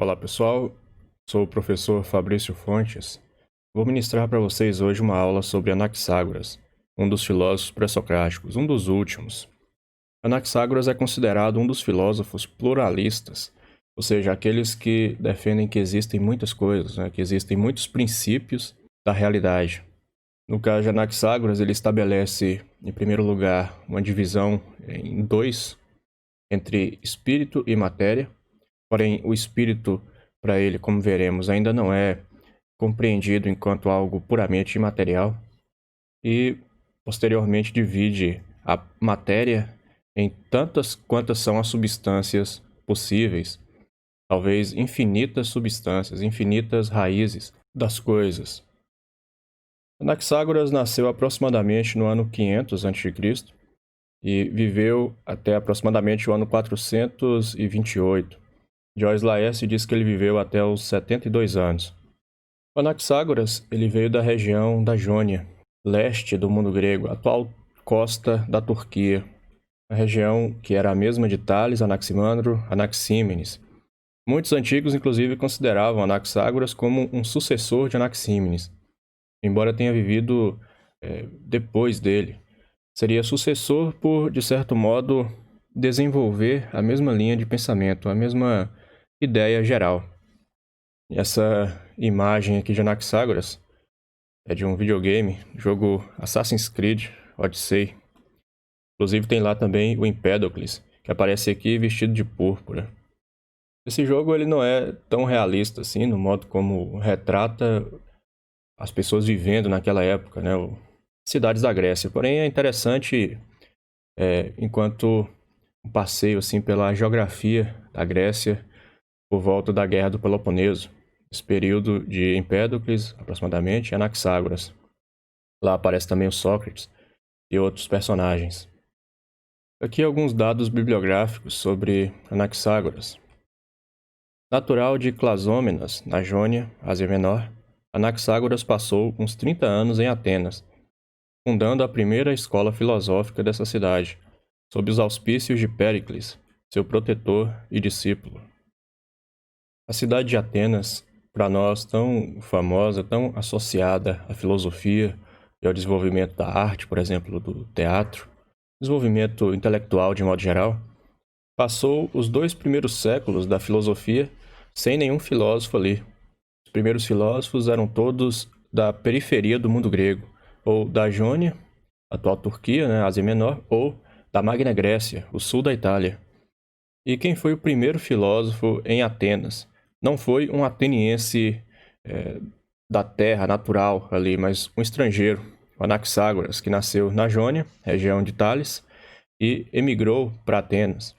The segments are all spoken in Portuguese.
Olá pessoal, sou o professor Fabrício Fontes. Vou ministrar para vocês hoje uma aula sobre Anaxágoras, um dos filósofos pré-socráticos, um dos últimos. Anaxágoras é considerado um dos filósofos pluralistas, ou seja, aqueles que defendem que existem muitas coisas, que existem muitos princípios da realidade. No caso de Anaxágoras, ele estabelece, em primeiro lugar, uma divisão em dois, entre espírito e matéria. Porém, o espírito, para ele, como veremos, ainda não é compreendido enquanto algo puramente imaterial e, posteriormente, divide a matéria em tantas quantas são as substâncias possíveis, talvez infinitas substâncias, infinitas raízes das coisas. Anaxágoras nasceu aproximadamente no ano 500 a.C. e viveu até aproximadamente o ano 428. Joyce Laërce diz que ele viveu até os 72 anos. O Anaxágoras ele veio da região da Jônia, leste do mundo grego, atual costa da Turquia, a região que era a mesma de Tales, Anaximandro, Anaxímenes. Muitos antigos, inclusive, consideravam Anaxágoras como um sucessor de Anaxímenes, embora tenha vivido depois dele. Seria sucessor por, de certo modo, desenvolver a mesma linha de pensamento, a mesma ideia geral. Essa imagem aqui de Anaxágoras é de um videogame, jogo Assassin's Creed Odyssey. Inclusive tem lá também o Empédocles, que aparece aqui vestido de púrpura. Esse jogo ele não é tão realista assim, no modo como retrata as pessoas vivendo naquela época, cidades da Grécia. Porém é interessante enquanto um passeio assim pela geografia da Grécia por volta da Guerra do Peloponeso, esse período de Empédocles, aproximadamente, e Anaxágoras. Lá aparece também o Sócrates e outros personagens. Aqui alguns dados bibliográficos sobre Anaxágoras. Natural de Clasômenas, na Jônia, Ásia Menor, Anaxágoras passou uns 30 anos em Atenas, fundando a primeira escola filosófica dessa cidade, sob os auspícios de Péricles, seu protetor e discípulo. A cidade de Atenas, para nós tão famosa, tão associada à filosofia e ao desenvolvimento da arte, por exemplo, do teatro, desenvolvimento intelectual de modo geral, passou os 2 primeiros séculos da filosofia sem nenhum filósofo ali. Os primeiros filósofos eram todos da periferia do mundo grego, ou da Jônia, atual Turquia, Ásia Menor, ou da Magna Grécia, o sul da Itália. E quem foi o primeiro filósofo em Atenas? Não foi um ateniense da terra natural ali, mas um estrangeiro, o Anaxágoras, que nasceu na Jônia, região de Tales, e emigrou para Atenas.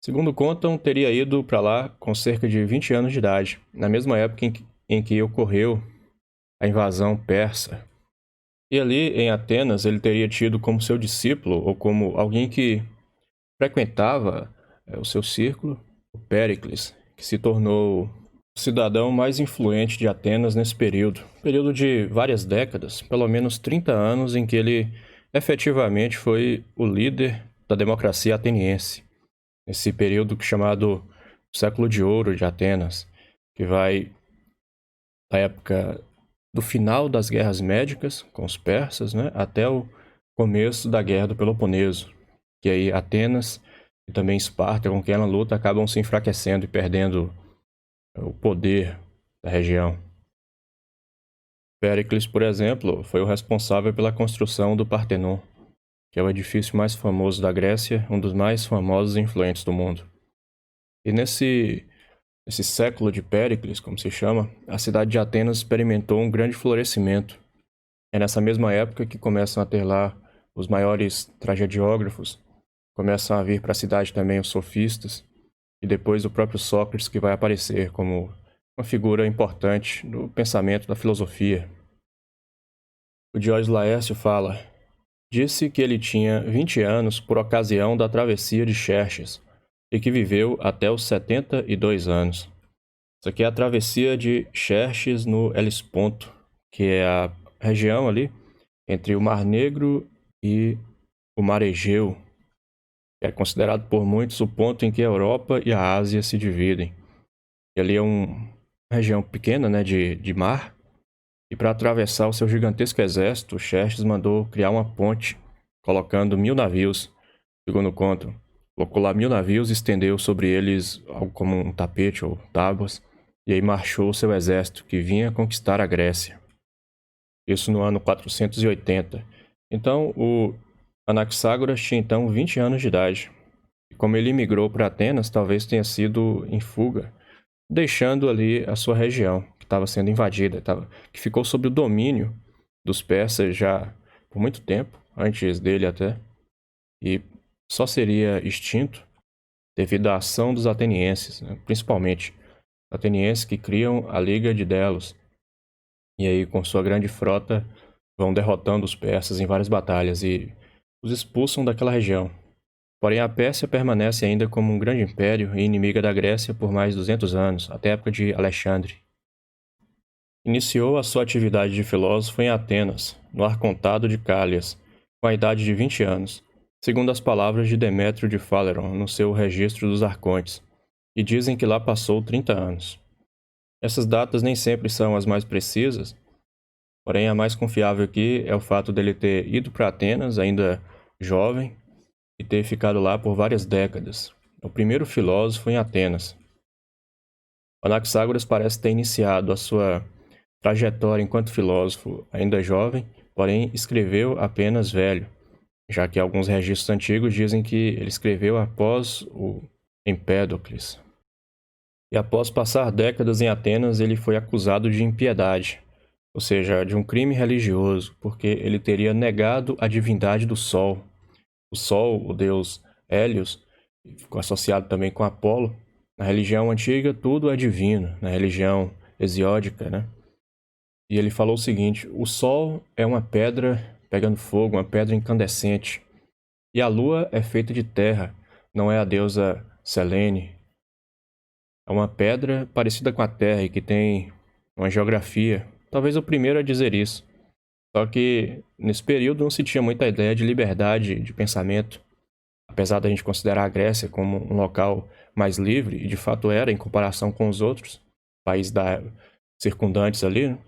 Segundo contam, teria ido para lá com cerca de 20 anos de idade, na mesma época em que ocorreu a invasão persa. E ali em Atenas ele teria tido como seu discípulo, ou como alguém que frequentava o seu círculo, o Péricles, que se tornou o cidadão mais influente de Atenas nesse período de várias décadas, pelo menos 30 anos, em que ele efetivamente foi o líder da democracia ateniense. Esse período chamado Século de Ouro de Atenas, que vai da época do final das guerras médicas com os persas, até o começo da Guerra do Peloponeso, que aí Atenas e também Esparta, com quem ela luta, acabam se enfraquecendo e perdendo o poder da região. Péricles, por exemplo, foi o responsável pela construção do Partenon, que é o edifício mais famoso da Grécia, um dos mais famosos e influentes do mundo. E nesse século de Péricles, como se chama, a cidade de Atenas experimentou um grande florescimento. É nessa mesma época que começam a ter lá os maiores tragediógrafos, começam a vir para a cidade também os sofistas, e depois o próprio Sócrates, que vai aparecer como uma figura importante do pensamento da filosofia. O Joyce Laërce fala: disse que ele tinha 20 anos por ocasião da travessia de Xerxes e que viveu até os 72 anos. Isso aqui é a travessia de Xerxes no Helesponto, que é a região ali entre o Mar Negro e o Mar Egeu, que é considerado por muitos o ponto em que a Europa e a Ásia se dividem. E ali é uma região pequena, né, de mar. E para atravessar o seu gigantesco exército, Xerxes mandou criar uma ponte, colocando 1000 navios, segundo conto. Colocou lá 1000 navios e estendeu sobre eles algo como um tapete ou tábuas, e aí marchou o seu exército, que vinha conquistar a Grécia. Isso no ano 480. Então, o Anaxágoras tinha então 20 anos de idade. E como ele migrou para Atenas, talvez tenha sido em fuga, deixando ali a sua região, que estava sendo invadida, que ficou sob o domínio dos persas já por muito tempo, antes dele até, e só seria extinto devido à ação dos atenienses, né? Principalmente atenienses que criam a Liga de Delos, e aí com sua grande frota vão derrotando os persas em várias batalhas e os expulsam daquela região. Porém, a Pérsia permanece ainda como um grande império e inimiga da Grécia por mais de 200 anos, até a época de Alexandre. Iniciou a sua atividade de filósofo em Atenas, no Arcontado de Cálias, com a idade de 20 anos, segundo as palavras de Demétrio de Faleron no seu Registro dos Arcontes, e dizem que lá passou 30 anos. Essas datas nem sempre são as mais precisas, porém a mais confiável aqui é o fato dele ter ido para Atenas, ainda jovem, e ter ficado lá por várias décadas. O primeiro filósofo em Atenas. Anaxágoras parece ter iniciado a sua trajetória enquanto filósofo ainda jovem, porém escreveu apenas velho, já que alguns registros antigos dizem que ele escreveu após o Empédocles. E após passar décadas em Atenas, ele foi acusado de impiedade, ou seja, de um crime religioso, porque ele teria negado a divindade do Sol. O Sol, o deus Hélios, ficou associado também com Apolo. Na religião antiga, tudo é divino, na religião hesiódica, né? E ele falou o seguinte: o Sol é uma pedra pegando fogo, uma pedra incandescente. E a Lua é feita de terra, não é a deusa Selene. É uma pedra parecida com a Terra e que tem uma geografia. Talvez o primeiro a dizer isso. Só que nesse período não se tinha muita ideia de liberdade de pensamento. Apesar da gente considerar a Grécia como um local mais livre, e de fato era em comparação com os outros países circundantes ali, né?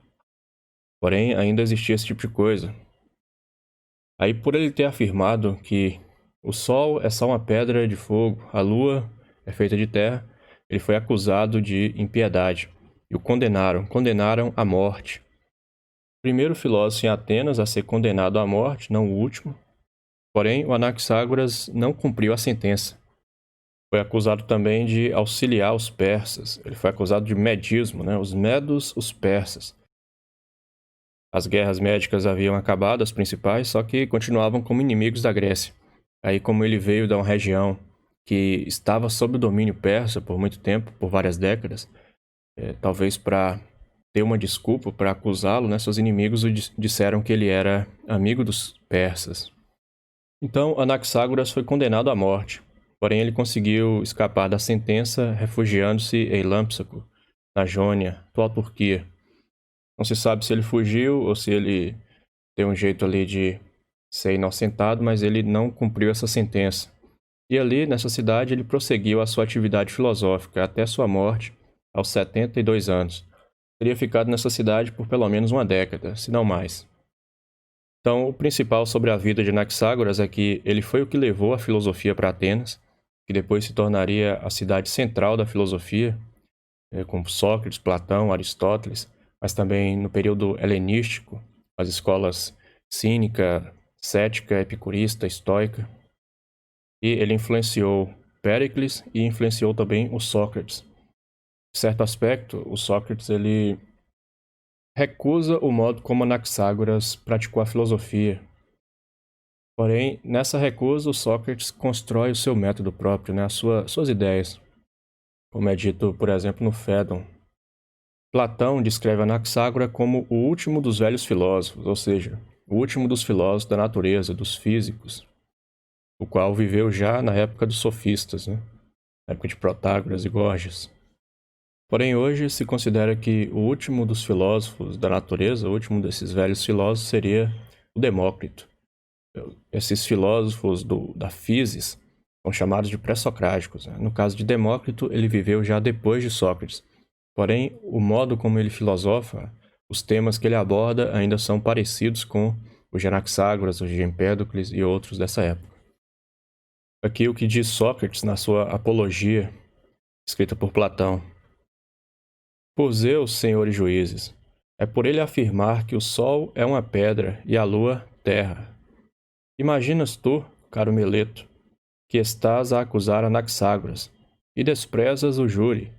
Porém ainda existia esse tipo de coisa. Aí por ele ter afirmado que o Sol é só uma pedra de fogo, a Lua é feita de terra, ele foi acusado de impiedade e o condenaram à morte. O primeiro filósofo em Atenas a ser condenado à morte, não o último. Porém, o Anaxágoras não cumpriu a sentença. Foi acusado também de auxiliar os persas. Ele foi acusado de medismo, né? Os medos, os persas. As guerras médicas haviam acabado, as principais, só que continuavam como inimigos da Grécia. Aí, como ele veio de uma região que estava sob o domínio persa por muito tempo, por várias décadas, talvez para ter uma desculpa para acusá-lo, né? Seus inimigos disseram que ele era amigo dos persas. Então, Anaxágoras foi condenado à morte, porém ele conseguiu escapar da sentença refugiando-se em Lâmpsaco, na Jônia, atual Turquia. Não se sabe se ele fugiu ou se ele deu um jeito ali de ser inocentado, mas ele não cumpriu essa sentença. E ali, nessa cidade, ele prosseguiu a sua atividade filosófica até sua morte, aos 72 anos. Teria ficado nessa cidade por pelo menos uma década, se não mais. Então, o principal sobre a vida de Anaxágoras é que ele foi o que levou a filosofia para Atenas, que depois se tornaria a cidade central da filosofia, com Sócrates, Platão, Aristóteles, mas também no período helenístico, as escolas cínica, cética, epicurista, estoica. E ele influenciou Péricles e influenciou também o Sócrates. Em certo aspecto, o Sócrates ele recusa o modo como Anaxágoras praticou a filosofia. Porém, nessa recusa, o Sócrates constrói o seu método próprio, né, suas ideias, como é dito, por exemplo, no Fédon. Platão descreve Anaxágoras como o último dos velhos filósofos, ou seja, o último dos filósofos da natureza, dos físicos, o qual viveu já na época dos sofistas, né, na época de Protágoras e Gorgias. Porém, hoje se considera que o último dos filósofos da natureza, o último desses velhos filósofos, seria o Demócrito. Esses filósofos da physis são chamados de pré-socráticos, né? No caso de Demócrito, ele viveu já depois de Sócrates, Porém, o modo como ele filosofa, os temas que ele aborda ainda são parecidos com os de Anaxágoras, os de Empédocles e outros dessa época. Aqui o que diz Sócrates na sua Apologia, escrita por Platão. Por Zeus, senhores juízes, é por ele afirmar que o sol é uma pedra e a lua, terra. Imaginas tu, caro Meleto, que estás a acusar Anaxágoras, e desprezas o júri,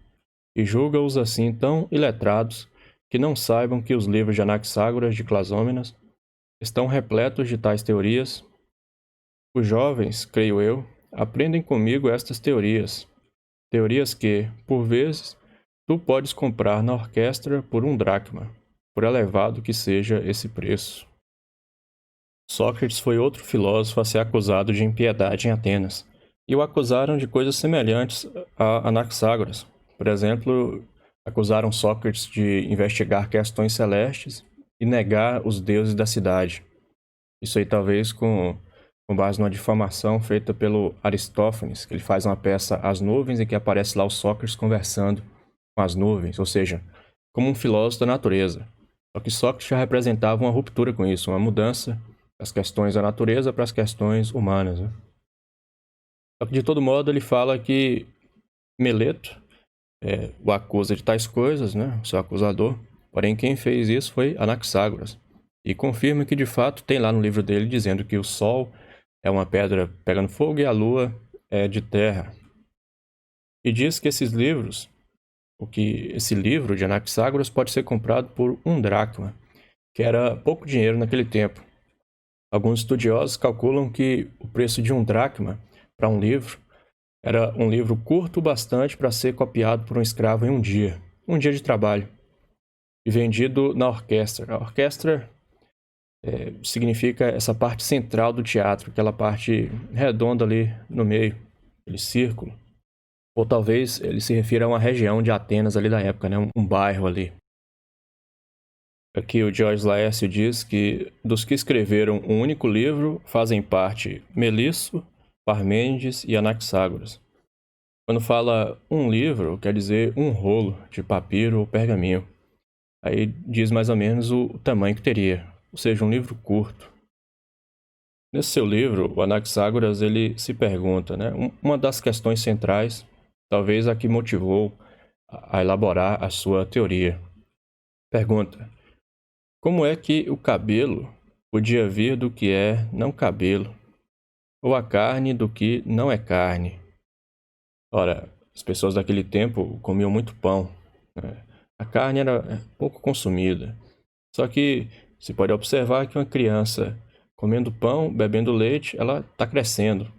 e julga-os assim tão iletrados que não saibam que os livros de Anaxágoras de Clasômenas estão repletos de tais teorias? Os jovens, creio eu, aprendem comigo estas teorias, teorias que, por vezes, tu podes comprar na orquestra por 1 dracma, por elevado que seja esse preço. Sócrates foi outro filósofo a ser acusado de impiedade em Atenas, e o acusaram de coisas semelhantes a Anaxágoras. Por exemplo, acusaram Sócrates de investigar questões celestes e negar os deuses da cidade. Isso aí talvez com base numa difamação feita pelo Aristófanes, que ele faz uma peça As Nuvens, em que aparece lá o Sócrates conversando com as nuvens, ou seja, como um filósofo da natureza. Só que Sócrates já representava uma ruptura com isso, uma mudança das questões da natureza para as questões humanas, né? Só que de todo modo ele fala que Meleto o acusa de tais coisas, né, o seu acusador, porém quem fez isso foi Anaxágoras, e confirma que de fato tem lá no livro dele dizendo que o sol é uma pedra pegando fogo e a lua é de terra. E diz que esses livros, esse livro de Anaxágoras pode ser comprado por 1 dracma, que era pouco dinheiro naquele tempo. Alguns estudiosos calculam que o preço de 1 dracma para um livro era um livro curto bastante para ser copiado por um escravo em um dia de trabalho, e vendido na orquestra. A orquestra significa essa parte central do teatro, aquela parte redonda ali no meio, aquele círculo. Ou talvez ele se refira a uma região de Atenas ali da época, né? Um bairro ali. Aqui o George Laércio diz que dos que escreveram um único livro fazem parte Melisso, Parmênides e Anaxágoras. Quando fala um livro, quer dizer um rolo de papiro ou pergaminho. Aí diz mais ou menos o tamanho que teria, ou seja, um livro curto. Nesse seu livro, o Anaxágoras ele se pergunta, né, uma das questões centrais, talvez a que motivou a elaborar a sua teoria. Pergunta: como é que o cabelo podia vir do que é não cabelo, ou a carne do que não é carne? Ora, as pessoas daquele tempo comiam muito pão, né? A carne era pouco consumida. Só que se pode observar que uma criança comendo pão, bebendo leite, ela está crescendo.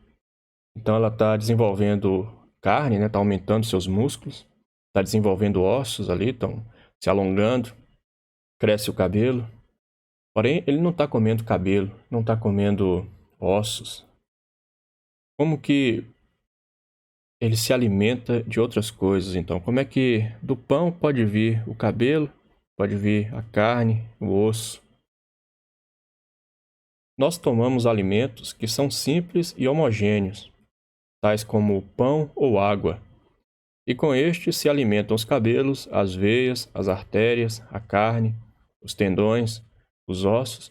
Então ela está desenvolvendo carne, né? Está aumentando seus músculos, está desenvolvendo ossos ali, estão se alongando, cresce o cabelo. Porém, ele não está comendo cabelo, não está comendo ossos. Como que ele se alimenta de outras coisas, então? Como é que do pão pode vir o cabelo, pode vir a carne, o osso? Nós tomamos alimentos que são simples e homogêneos, tais como pão ou água, e com estes se alimentam os cabelos, as veias, as artérias, a carne, os tendões, os ossos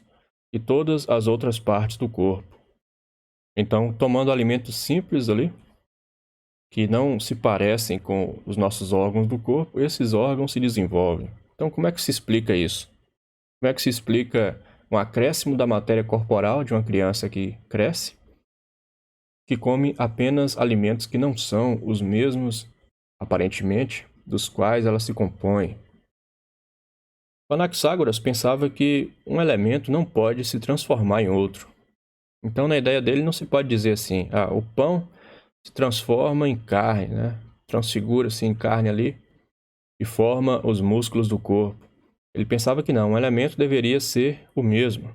e todas as outras partes do corpo. Então, tomando alimentos simples ali, que não se parecem com os nossos órgãos do corpo, esses órgãos se desenvolvem. Então, como é que se explica isso? Como é que se explica um acréscimo da matéria corporal de uma criança que cresce, que come apenas alimentos que não são os mesmos, aparentemente, dos quais ela se compõe? O Anaxágoras pensava que um elemento não pode se transformar em outro. Então, na ideia dele, não se pode dizer assim, o pão se transforma em carne, né? Transfigura-se em carne ali e forma os músculos do corpo. Ele pensava que não, um elemento deveria ser o mesmo.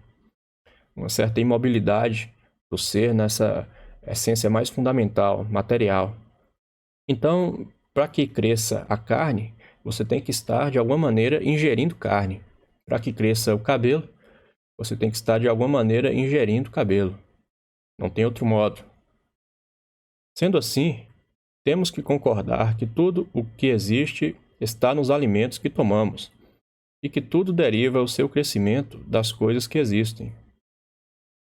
Uma certa imobilidade do ser nessa essência mais fundamental, material. Então, para que cresça a carne, você tem que estar de alguma maneira ingerindo carne. Para que cresça o cabelo, você tem que estar de alguma maneira ingerindo cabelo. Não tem outro modo. Sendo assim, temos que concordar que tudo o que existe está nos alimentos que tomamos, e que tudo deriva o seu crescimento das coisas que existem.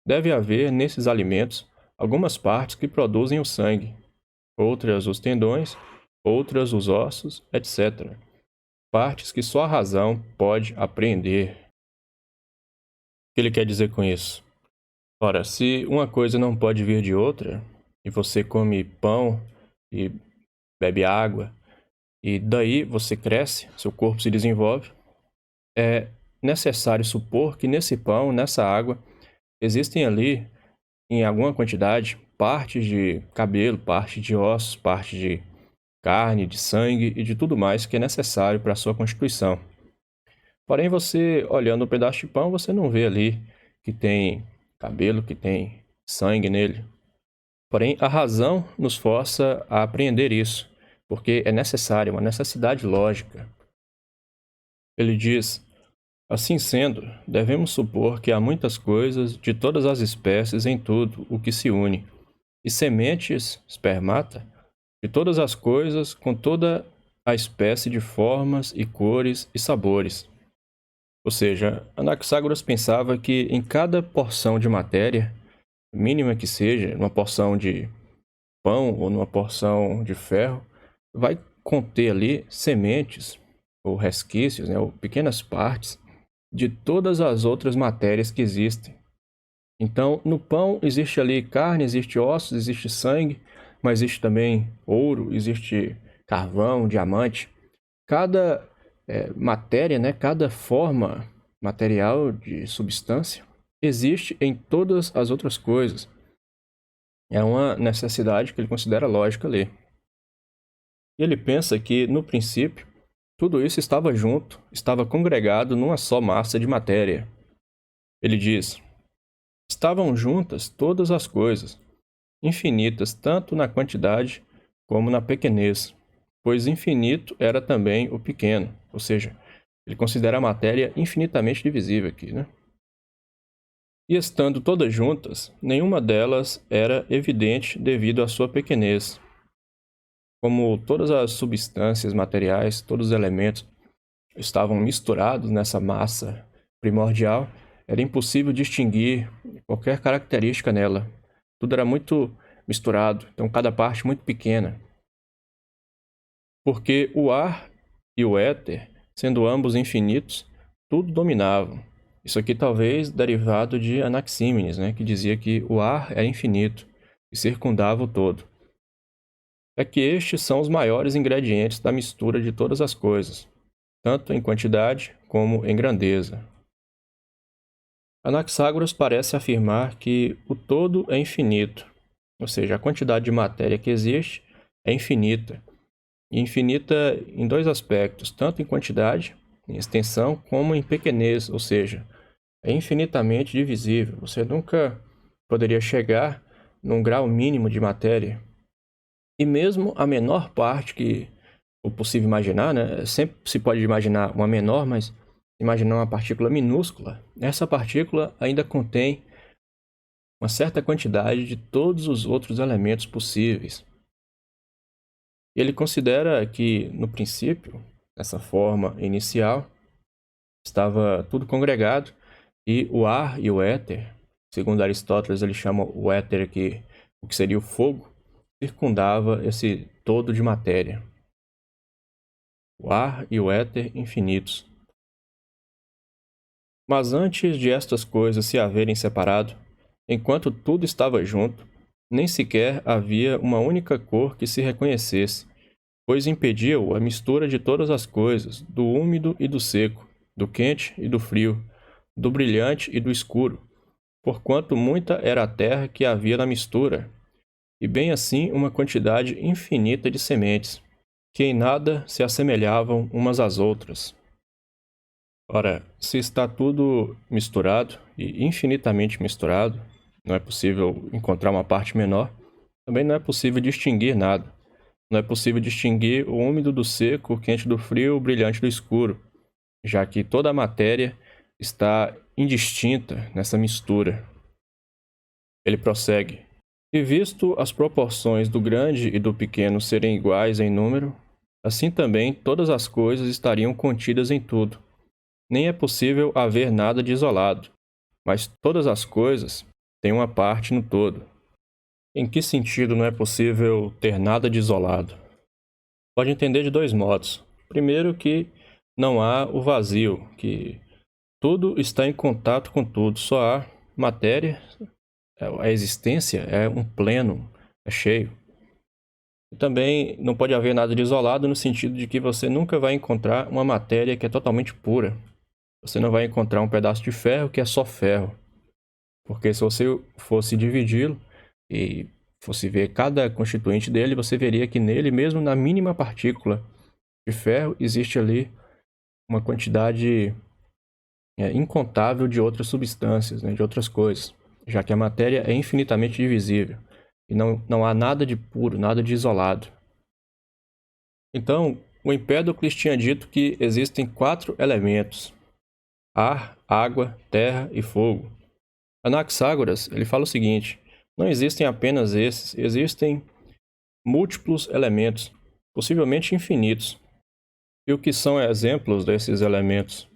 Deve haver nesses alimentos algumas partes que produzem o sangue, outras os tendões, outras os ossos, etc. Partes que só a razão pode apreender. O que ele quer dizer com isso? Ora, se uma coisa não pode vir de outra, e você come pão e bebe água, e daí você cresce, seu corpo se desenvolve, é necessário supor que nesse pão, nessa água, existem ali, em alguma quantidade, partes de cabelo, partes de ossos, partes de carne, de sangue e de tudo mais que é necessário para a sua constituição. Porém, você, olhando um pedaço de pão, você não vê ali que tem cabelo, que tem sangue nele. Porém, a razão nos força a apreender isso, porque é necessário, uma necessidade lógica. Ele diz: assim sendo, devemos supor que há muitas coisas de todas as espécies em tudo o que se une, e sementes, spermata, de todas as coisas com toda a espécie de formas e cores e sabores. Ou seja, Anaxágoras pensava que em cada porção de matéria, mínima que seja, numa porção de pão ou numa porção de ferro, vai conter ali sementes ou resquícios, né, ou pequenas partes de todas as outras matérias que existem. Então, no pão existe ali carne, existe ossos, existe sangue, mas existe também ouro, existe carvão, diamante. Cada matéria, né, cada forma material de substância existe em todas as outras coisas. É uma necessidade que ele considera lógica ali. E ele pensa que, no princípio, tudo isso estava junto, estava congregado numa só massa de matéria. Ele diz: estavam juntas todas as coisas, infinitas tanto na quantidade como na pequenez, pois infinito era também o pequeno, ou seja, ele considera a matéria infinitamente divisível aqui, né? E estando todas juntas, nenhuma delas era evidente devido à sua pequenez. Como todas as substâncias materiais, todos os elementos estavam misturados nessa massa primordial, era impossível distinguir qualquer característica nela. Tudo era muito misturado, então cada parte muito pequena. Porque o ar e o éter, sendo ambos infinitos, tudo dominavam. Isso aqui talvez derivado de Anaxímenes, né, que dizia que o ar era infinito e circundava o todo. É que estes são os maiores ingredientes da mistura de todas as coisas, tanto em quantidade como em grandeza. Anaxágoras parece afirmar que o todo é infinito, ou seja, a quantidade de matéria que existe é infinita, e infinita em dois aspectos, tanto em quantidade, em extensão, como em pequenez, ou seja, é infinitamente divisível. Você nunca poderia chegar num grau mínimo de matéria. E mesmo a menor parte que for possível imaginar, né? Sempre se pode imaginar uma menor, mas imaginar uma partícula minúscula, essa partícula ainda contém uma certa quantidade de todos os outros elementos possíveis. Ele considera que, no princípio, nessa forma inicial, estava tudo congregado e o ar e o éter, segundo Aristóteles, ele chama o éter aqui, o que seria o fogo, circundava esse todo de matéria. O ar e o éter infinitos. Mas antes de estas coisas se haverem separado, enquanto tudo estava junto, nem sequer havia uma única cor que se reconhecesse, pois impediu a mistura de todas as coisas, do úmido e do seco, do quente e do frio, do brilhante e do escuro, porquanto muita era a terra que havia na mistura, e bem assim uma quantidade infinita de sementes, que em nada se assemelhavam umas às outras. Ora, se está tudo misturado e infinitamente misturado, não é possível encontrar uma parte menor, também não é possível distinguir nada. Não é possível distinguir o úmido do seco, o quente do frio, o brilhante do escuro, já que toda a matéria está indistinta nessa mistura. Ele prossegue: e visto as proporções do grande e do pequeno serem iguais em número, Assim também todas as coisas estariam contidas em tudo. Nem é possível haver nada de isolado, mas todas as coisas têm uma parte no todo. Em que sentido não é possível ter nada de isolado? Pode entender de dois modos. Primeiro, que não há o vazio, que tudo está em contato com tudo, só há matéria, a existência é um pleno, é cheio. E também não pode haver nada de isolado no sentido de que você nunca vai encontrar uma matéria que é totalmente pura. Você não vai encontrar um pedaço de ferro que é só ferro. Porque se você fosse dividi-lo e fosse ver cada constituinte dele, você veria que nele, mesmo na mínima partícula de ferro, existe ali uma quantidade incontável de outras substâncias, né, de outras coisas, já que a matéria é infinitamente divisível e não há nada de puro, nada de isolado. Então, o Empédocles tinha dito que existem 4 elementos: ar, água, terra e fogo. Anaxágoras, ele fala o seguinte: não existem apenas esses, existem múltiplos elementos, possivelmente infinitos. E o que são exemplos desses elementos?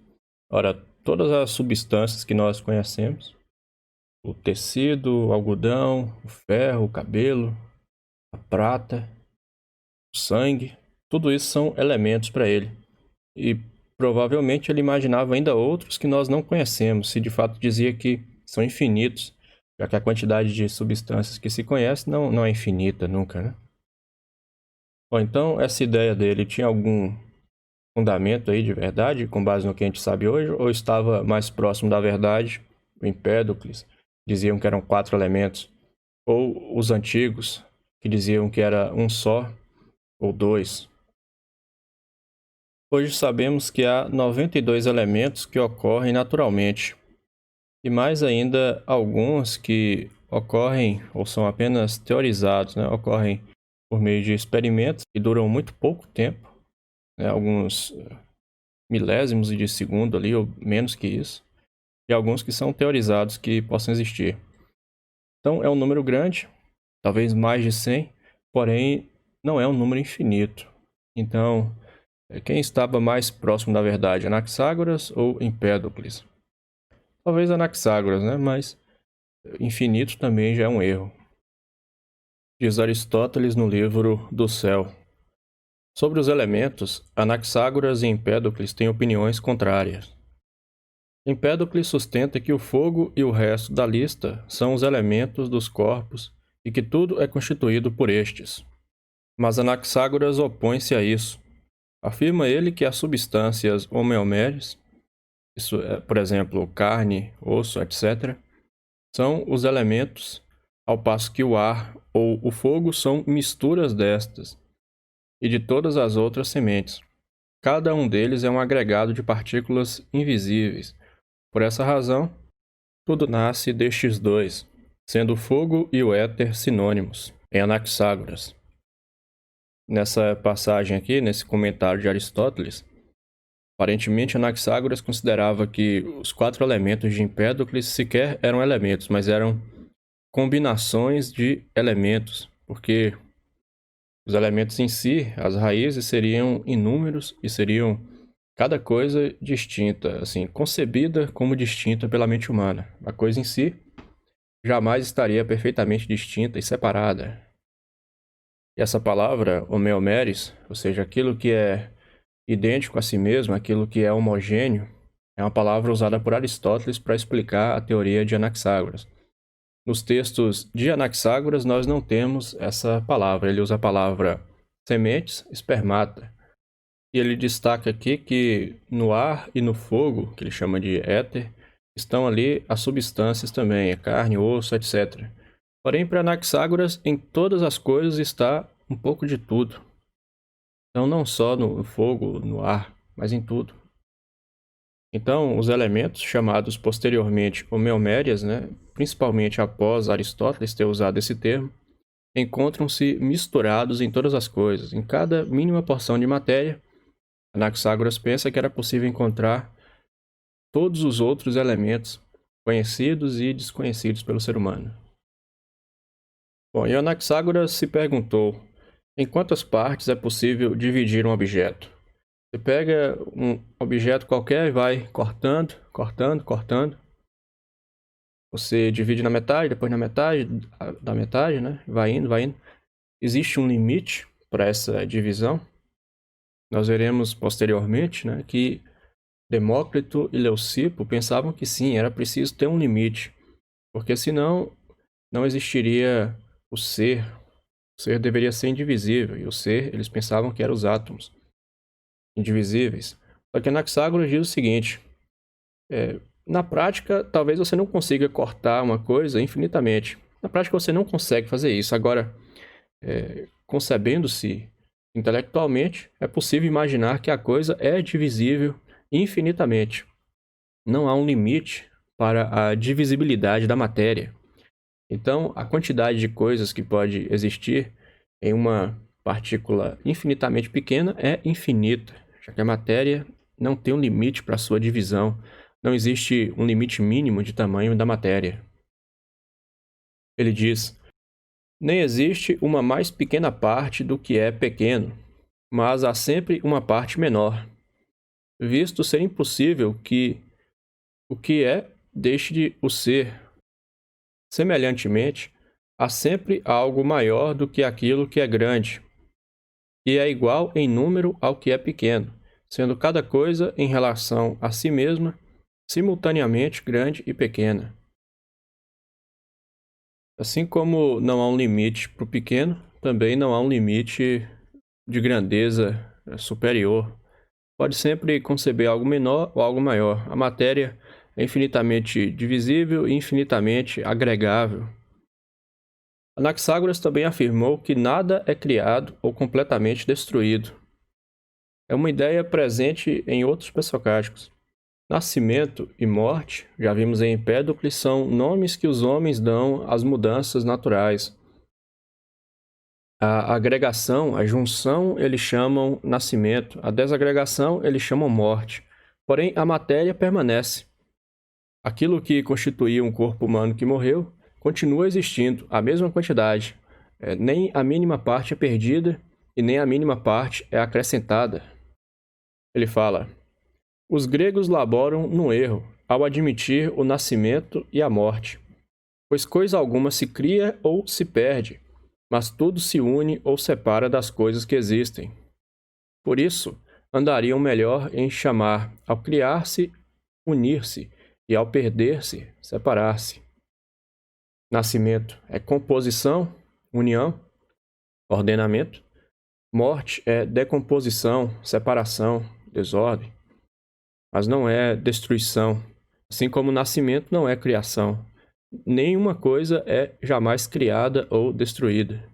Ora, todas as substâncias que nós conhecemos, o tecido, o algodão, o ferro, o cabelo, a prata, o sangue, tudo isso são elementos para ele. E provavelmente ele imaginava ainda outros que nós não conhecemos, se de fato dizia que são infinitos, já que a quantidade de substâncias que se conhece não é infinita nunca, né? Bom, então essa ideia dele tinha algum fundamento aí de verdade, com base no que a gente sabe hoje, ou estava mais próximo da verdade? O Empédocles diziam que eram 4 elementos, ou os antigos, que diziam que era um só, ou 2. Hoje sabemos que há 92 elementos que ocorrem naturalmente, e mais ainda alguns que ocorrem ou são apenas teorizados, né? Ocorrem por meio de experimentos que duram muito pouco tempo, né? Alguns milésimos de segundo ali, ou menos que isso, e alguns que são teorizados que possam existir. Então é um número grande, talvez mais de 100, porém não é um número infinito. Então, quem estava mais próximo da verdade, Anaxágoras ou Empédocles? Talvez Anaxágoras, né? Mas infinito também já é um erro. Diz Aristóteles no livro Do Céu. Sobre os elementos, Anaxágoras e Empédocles têm opiniões contrárias. Empédocles sustenta que o fogo e o resto da lista são os elementos dos corpos e que tudo é constituído por estes. Mas Anaxágoras opõe-se a isso. Afirma ele que as substâncias homeomeres, isso é, por exemplo, carne, osso, etc., são os elementos, ao passo que o ar ou o fogo são misturas destas e de todas as outras sementes. Cada um deles é um agregado de partículas invisíveis. Por essa razão, tudo nasce destes dois, sendo o fogo e o éter sinônimos, em Anaxágoras. Nessa passagem aqui, nesse comentário de Aristóteles, aparentemente Anaxágoras considerava que os 4 elementos de Empédocles sequer eram elementos, mas eram combinações de elementos, porque os elementos em si, as raízes, seriam inúmeros e seriam cada coisa distinta, assim, concebida como distinta pela mente humana. A coisa em si jamais estaria perfeitamente distinta e separada. E essa palavra, homeomeres, ou seja, aquilo que é idêntico a si mesmo, aquilo que é homogêneo, é uma palavra usada por Aristóteles para explicar a teoria de Anaxágoras. Nos textos de Anaxágoras, nós não temos essa palavra. Ele usa a palavra sementes, espermata. E ele destaca aqui que no ar e no fogo, que ele chama de éter, estão ali as substâncias também, a carne, osso, etc. Porém, para Anaxágoras, em todas as coisas está um pouco de tudo. Então, não só no fogo, no ar, mas em tudo. Então, os elementos, chamados posteriormente homeomérias, né, principalmente após Aristóteles ter usado esse termo, encontram-se misturados em todas as coisas. Em cada mínima porção de matéria, Anaxágoras pensa que era possível encontrar todos os outros elementos conhecidos e desconhecidos pelo ser humano. Bom, e Anaxágoras se perguntou: Em quantas partes é possível dividir um objeto? Você pega um objeto qualquer e vai cortando, cortando, cortando. Você divide na metade, depois na metade, da metade, né? Vai indo, vai indo. Existe um limite para essa divisão. Nós veremos posteriormente, né, que Demócrito e Leucipo pensavam que sim, era preciso ter um limite, porque senão não existiria o ser. O ser deveria ser indivisível, e o ser, eles pensavam que eram os átomos, indivisíveis. Só que Anaxágoras diz o seguinte, na prática, talvez você não consiga cortar uma coisa infinitamente. Na prática, você não consegue fazer isso. Agora, concebendo-se intelectualmente, é possível imaginar que a coisa é divisível infinitamente. Não há um limite para a divisibilidade da matéria. Então, a quantidade de coisas que pode existir em uma partícula infinitamente pequena é infinita, já que a matéria não tem um limite para sua divisão. Não existe um limite mínimo de tamanho da matéria. Ele diz: nem existe uma mais pequena parte do que é pequeno, mas há sempre uma parte menor, visto ser impossível que o que é deixe de o ser. Semelhantemente, há sempre algo maior do que aquilo que é grande, e é igual em número ao que é pequeno, sendo cada coisa em relação a si mesma, simultaneamente grande e pequena. Assim como não há um limite para o pequeno, também não há um limite de grandeza superior. Pode sempre conceber algo menor ou algo maior. A matéria é infinitamente divisível e infinitamente agregável. Anaxágoras também afirmou que nada é criado ou completamente destruído. É uma ideia presente em outros pré-socráticos. Nascimento e morte, já vimos em Empédocles, são nomes que os homens dão às mudanças naturais. A agregação, a junção, eles chamam nascimento. A desagregação, eles chamam morte. Porém, a matéria permanece. Aquilo que constituía um corpo humano que morreu continua existindo, a mesma quantidade. Nem a mínima parte é perdida e nem a mínima parte é acrescentada. Ele fala: os gregos laboram no erro ao admitir o nascimento e a morte, pois coisa alguma se cria ou se perde, mas tudo se une ou separa das coisas que existem. Por isso, andariam melhor em chamar ao criar-se, unir-se, e ao perder-se, separar-se. Nascimento é composição, união, ordenamento. Morte é decomposição, separação, desordem. Mas não é destruição, assim como o nascimento não é criação. Nenhuma coisa é jamais criada ou destruída.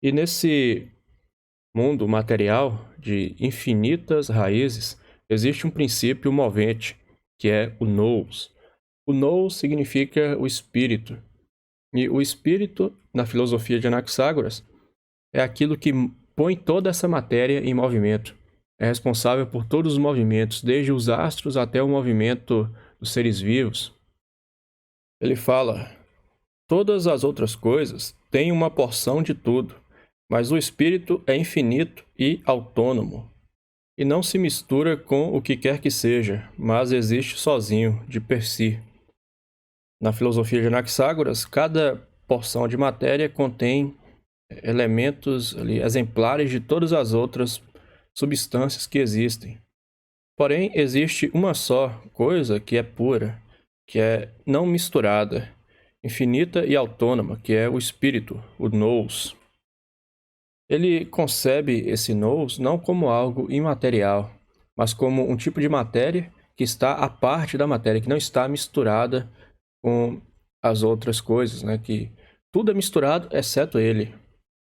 E nesse mundo material de infinitas raízes, existe um princípio movente, que é o nous. O nous significa o espírito. E o espírito, na filosofia de Anaxágoras, é aquilo que põe toda essa matéria em movimento. É responsável por todos os movimentos, desde os astros até o movimento dos seres vivos. Ele fala: todas as outras coisas têm uma porção de tudo, mas o espírito é infinito e autônomo, e não se mistura com o que quer que seja, mas existe sozinho, de per si. Na filosofia de Anaxágoras, cada porção de matéria contém elementos ali, exemplares de todas as outras substâncias que existem. Porém, existe uma só coisa que é pura, que é não misturada, infinita e autônoma, que é o espírito, o nous. Ele concebe esse nous não como algo imaterial, mas como um tipo de matéria que está à parte da matéria, que não está misturada com as outras coisas, né? Que tudo é misturado, exceto ele.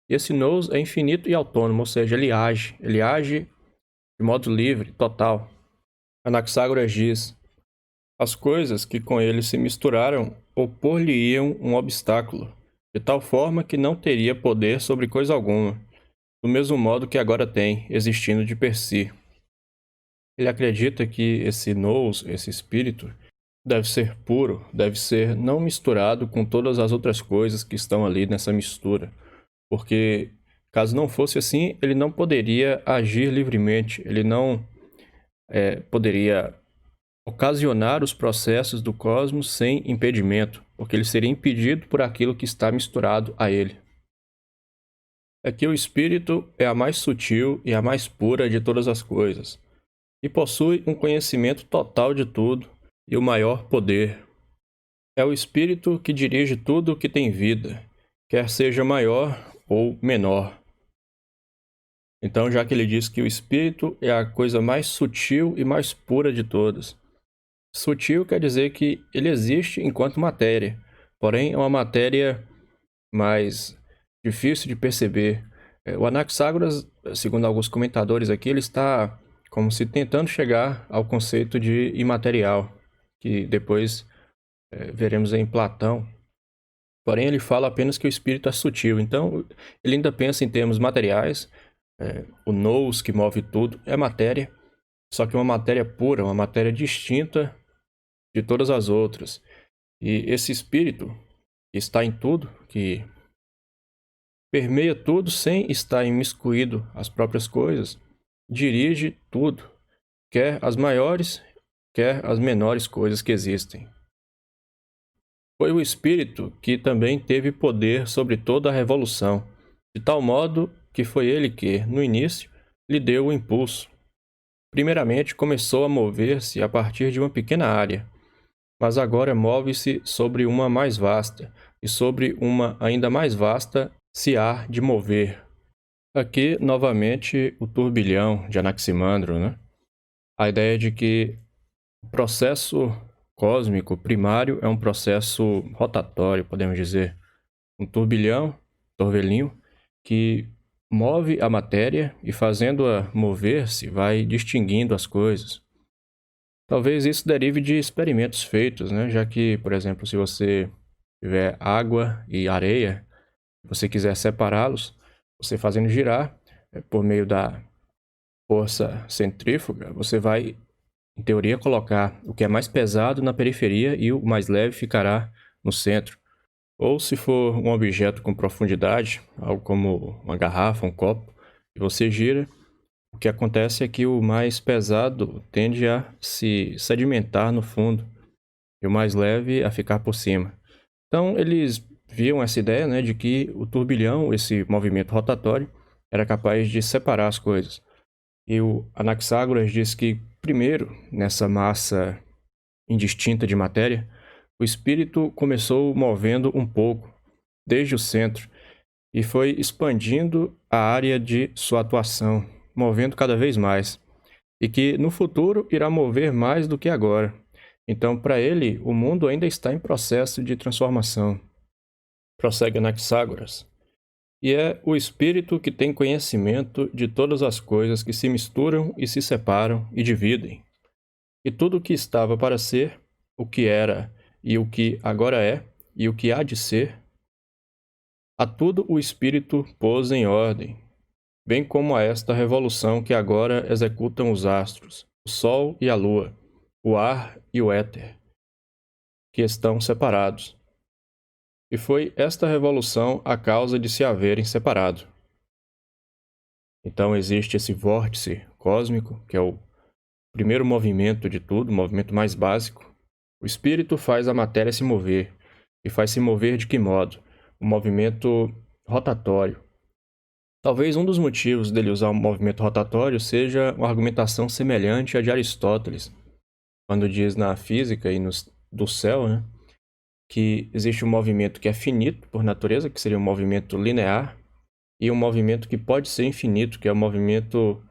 E esse nous é infinito e autônomo, ou seja, ele age de modo livre, total. Anaxágoras diz: as coisas que com ele se misturaram opor-lhe-iam um obstáculo, de tal forma que não teria poder sobre coisa alguma, do mesmo modo que agora tem, existindo de per si. Ele acredita que esse nous, esse espírito, deve ser puro, deve ser não misturado com todas as outras coisas que estão ali nessa mistura, porque Caso não fosse assim, ele não poderia agir livremente, ele não poderia ocasionar os processos do cosmos sem impedimento, porque ele seria impedido por aquilo que está misturado a ele. É que o espírito é a mais sutil e a mais pura de todas as coisas, e possui um conhecimento total de tudo e o maior poder. É o espírito que dirige tudo o que tem vida, quer seja maior ou menor. Então, já que ele diz que o espírito é a coisa mais sutil e mais pura de todas. Sutil quer dizer que ele existe enquanto matéria, porém é uma matéria mais difícil de perceber. O Anaxágoras, segundo alguns comentadores aqui, ele está como se tentando chegar ao conceito de imaterial, que depois veremos em Platão. Porém, ele fala apenas que o espírito é sutil, então ele ainda pensa em termos materiais. O nous que move tudo é matéria, só que uma matéria pura, uma matéria distinta de todas as outras. E esse espírito que está em tudo, que permeia tudo sem estar imiscuído às próprias coisas, dirige tudo, quer as maiores, quer as menores coisas que existem. Foi o espírito que também teve poder sobre toda a revolução, de tal modo que foi ele que, no início, lhe deu o impulso. Primeiramente, começou a mover-se a partir de uma pequena área, mas agora move-se sobre uma mais vasta, e sobre uma ainda mais vasta se há de mover. Aqui, novamente, o turbilhão de Anaximandro, né? A ideia de que o processo cósmico primário é um processo rotatório, podemos dizer. Um turbilhão, torvelinho, que move a matéria e, fazendo-a mover-se, vai distinguindo as coisas. Talvez isso derive de experimentos feitos, né? Já que, por exemplo, se você tiver água e areia, você quiser separá-los, você fazendo girar por meio da força centrífuga, você vai, em teoria, colocar o que é mais pesado na periferia e o mais leve ficará no centro. Ou se for um objeto com profundidade, algo como uma garrafa, um copo, e você gira, o que acontece é que o mais pesado tende a se sedimentar no fundo e o mais leve a ficar por cima. Então, eles viam essa ideia, né, de que o turbilhão, esse movimento rotatório, era capaz de separar as coisas. E o Anaxágoras diz que, primeiro, nessa massa indistinta de matéria, o espírito começou movendo um pouco, desde o centro, e foi expandindo a área de sua atuação, movendo cada vez mais, e que no futuro irá mover mais do que agora. Então, para ele, o mundo ainda está em processo de transformação. Prossegue Anaxágoras. E é o espírito que tem conhecimento de todas as coisas que se misturam e se separam e dividem. E tudo o que estava para ser, o que era e o que agora é e o que há de ser, a tudo o espírito pôs em ordem, bem como a esta revolução que agora executam os astros, o sol e a lua, o ar e o éter, que estão separados. E foi esta revolução a causa de se haverem separado. Então existe esse vórtice cósmico, que é o primeiro movimento de tudo, o movimento mais básico. O espírito faz a matéria se mover. E faz se mover de que modo? O movimento rotatório. Talvez um dos motivos dele usar o movimento rotatório seja uma argumentação semelhante à de Aristóteles, quando diz na física e do céu, né, que existe um movimento que é finito por natureza, que seria um movimento linear, e um movimento que pode ser infinito, que é o movimento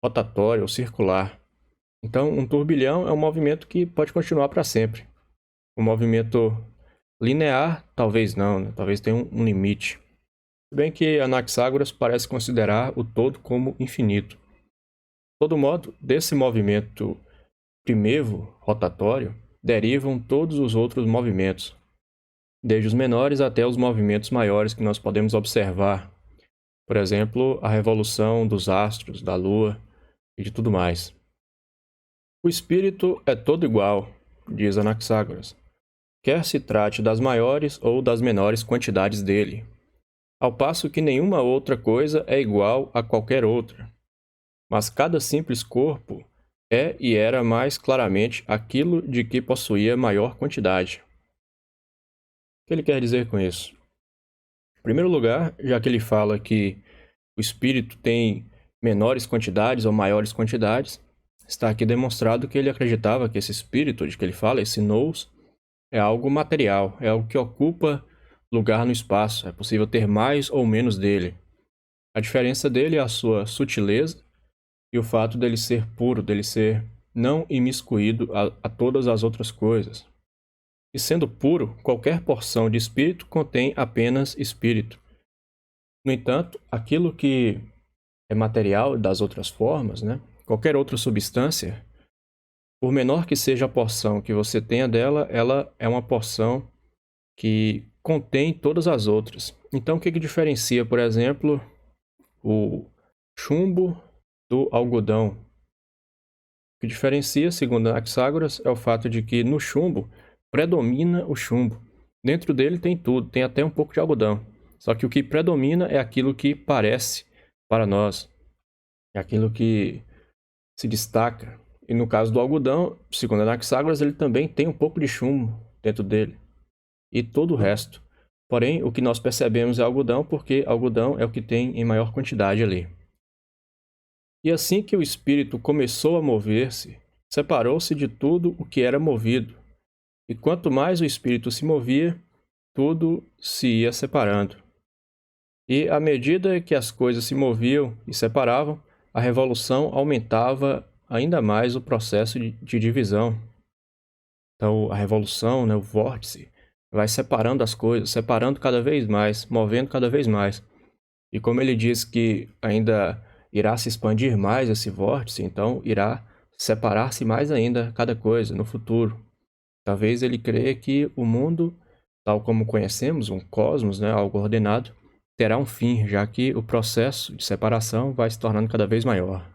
rotatório ou circular. Então, um turbilhão é um movimento que pode continuar para sempre. O movimento linear, talvez não, né? Talvez tenha um limite. Se bem que Anaxágoras parece considerar o todo como infinito. De todo modo, desse movimento primevo, rotatório, derivam todos os outros movimentos, desde os menores até os movimentos maiores que nós podemos observar. Por exemplo, a revolução dos astros, da Lua e de tudo mais. O espírito é todo igual, diz Anaxágoras, quer se trate das maiores ou das menores quantidades dele. ao passo que nenhuma outra coisa é igual a qualquer outra. Mas cada simples corpo é e era mais claramente aquilo de que possuía maior quantidade. O que ele quer dizer com isso? Em primeiro lugar, já que ele fala que o espírito tem menores quantidades ou maiores quantidades, está aqui demonstrado que ele acreditava que esse espírito de que ele fala, esse nous, é algo material, é algo que ocupa lugar no espaço, é possível ter mais ou menos dele. A diferença dele é a sua sutileza e o fato dele ser puro, dele ser não imiscuído a todas as outras coisas. E sendo puro, qualquer porção de espírito contém apenas espírito. No entanto, aquilo que é material das outras formas, né? Qualquer outra substância, por menor que seja a porção que você tenha dela, ela é uma porção que contém todas as outras. Então, o que diferencia, por exemplo, o chumbo do algodão? O que diferencia, segundo Anaxágoras, é o fato de que no chumbo predomina o chumbo. Dentro dele tem tudo, tem até um pouco de algodão. Só que o que predomina é aquilo que parece para nós, é aquilo que se destaca. E no caso do algodão, segundo Anaxágoras, ele também tem um pouco de chumbo dentro dele. E todo o resto. Porém, o que nós percebemos é algodão, porque algodão é o que tem em maior quantidade ali. E assim que o espírito começou a mover-se, separou-se de tudo o que era movido. E quanto mais o espírito se movia, tudo se ia separando. E à medida que as coisas se moviam e separavam, a revolução aumentava ainda mais o processo de divisão. Então, a revolução, né, o vórtice, vai separando as coisas, separando cada vez mais, movendo cada vez mais. E como ele diz que ainda irá se expandir mais esse vórtice, então irá separar-se mais ainda cada coisa no futuro. Talvez ele creia que o mundo, tal como conhecemos, um cosmos, né, algo ordenado, terá um fim, já que o processo de separação vai se tornando cada vez maior.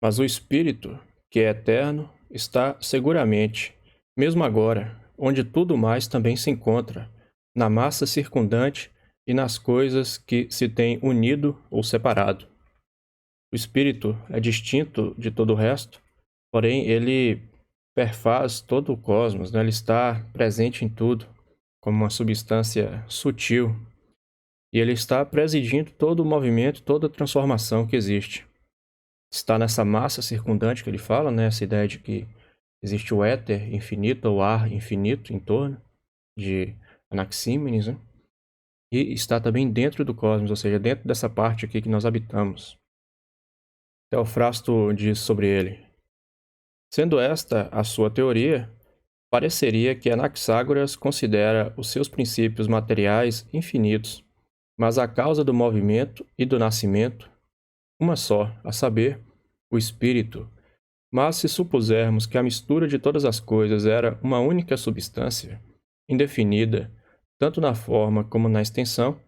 Mas o Espírito, que é eterno, está seguramente, mesmo agora, onde tudo mais também se encontra, na massa circundante e nas coisas que se têm unido ou separado. O Espírito é distinto de todo o resto, porém ele perfaz todo o cosmos, né? Ele está presente em tudo, como uma substância sutil, e ele está presidindo todo o movimento, toda a transformação que existe. Está nessa massa circundante que ele fala, né? Essa ideia de que existe o éter infinito, ou ar infinito em torno de Anaxímenes, né? E está também dentro do cosmos, ou seja, dentro dessa parte aqui que nós habitamos. Teofrasto diz sobre ele: sendo esta a sua teoria, pareceria que Anaxágoras considera os seus princípios materiais infinitos, mas a causa do movimento e do nascimento, uma só, a saber, o espírito. Mas se supusermos que a mistura de todas as coisas era uma única substância, indefinida, tanto na forma como na extensão,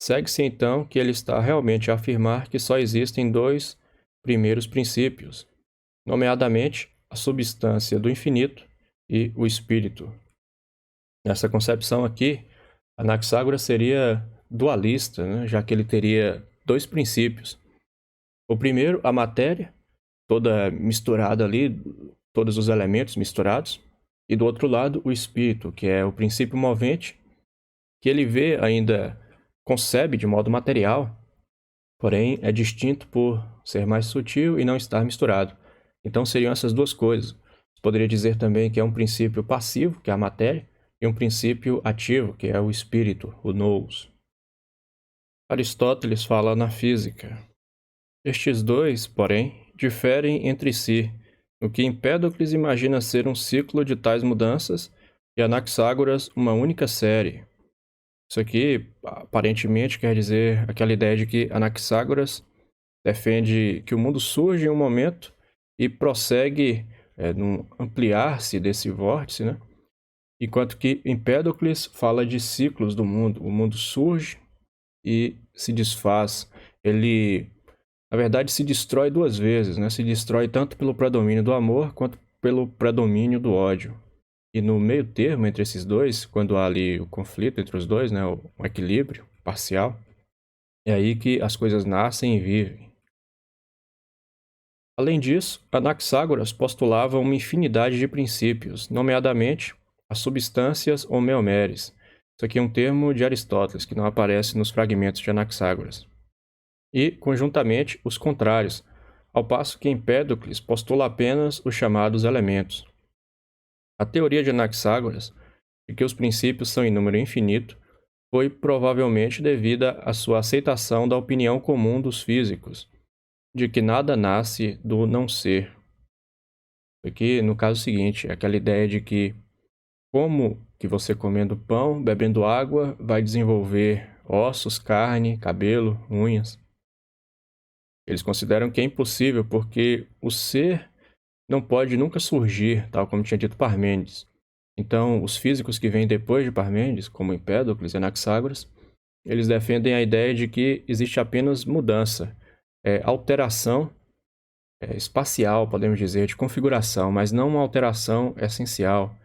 segue-se então que ele está realmente a afirmar que só existem dois primeiros princípios, nomeadamente a substância do infinito e o espírito. Nessa concepção aqui, Anaxágoras seria dualista, né? Já que ele teria dois princípios. O primeiro, a matéria, toda misturada ali, todos os elementos misturados, e do outro lado, o espírito, que é o princípio movente, que ele vê ainda, concebe de modo material, porém é distinto por ser mais sutil e não estar misturado. Então seriam essas duas coisas. Poderia dizer também que é um princípio passivo, que é a matéria, e um princípio ativo, que é o espírito, o nous. Aristóteles fala na física. Estes dois, porém, diferem entre si, no que Empédocles imagina ser um ciclo de tais mudanças e Anaxágoras uma única série. Isso aqui, aparentemente, quer dizer aquela ideia de que Anaxágoras defende que o mundo surge em um momento e prossegue num ampliar-se desse vórtice, né? Enquanto que Empédocles fala de ciclos do mundo. O mundo surge e se desfaz. Ele, na verdade, se destrói duas vezes, né? Se destrói tanto pelo predomínio do amor quanto pelo predomínio do ódio. E no meio termo entre esses dois, quando há ali o conflito entre os dois, né? O equilíbrio, parcial, é aí que as coisas nascem e vivem. Além disso, Anaxágoras postulava uma infinidade de princípios, nomeadamente as substâncias homeomeres. Isso aqui é um termo de Aristóteles, que não aparece nos fragmentos de Anaxágoras. E, conjuntamente, os contrários, ao passo que Empédocles postula apenas os chamados elementos. A teoria de Anaxágoras, de que os princípios são em número infinito, foi provavelmente devida à sua aceitação da opinião comum dos físicos, de que nada nasce do não ser. Aqui, no caso seguinte, é aquela ideia de que como que você comendo pão, bebendo água, vai desenvolver ossos, carne, cabelo, unhas. Eles consideram que é impossível porque o ser não pode nunca surgir, tal como tinha dito Parmênides. Então, os físicos que vêm depois de Parmênides, como Empédocles e Anaxágoras, eles defendem a ideia de que existe apenas mudança, alteração espacial, podemos dizer, de configuração, mas não uma alteração essencial.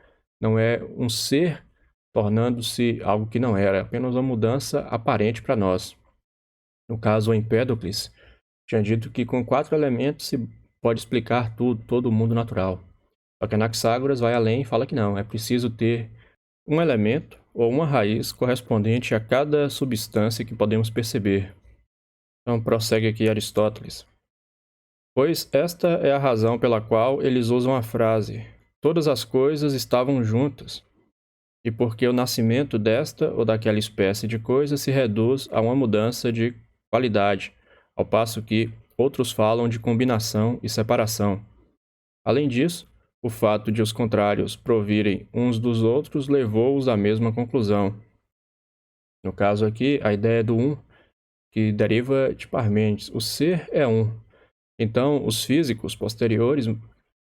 Não é um ser tornando-se algo que não era, é apenas uma mudança aparente para nós. No caso, o Empédocles tinha dito que com 4 elementos se pode explicar tudo, todo o mundo natural. Só que Anaxágoras vai além e fala que não, é preciso ter um elemento ou uma raiz correspondente a cada substância que podemos perceber. Então prossegue aqui Aristóteles. Pois esta é a razão pela qual eles usam a frase: todas as coisas estavam juntas, e porque o nascimento desta ou daquela espécie de coisa se reduz a uma mudança de qualidade, ao passo que outros falam de combinação e separação. Além disso, o fato de os contrários provirem uns dos outros levou-os à mesma conclusão. No caso aqui, a ideia do um, que deriva de Parmênides. O ser é um. Então, os físicos posteriores, de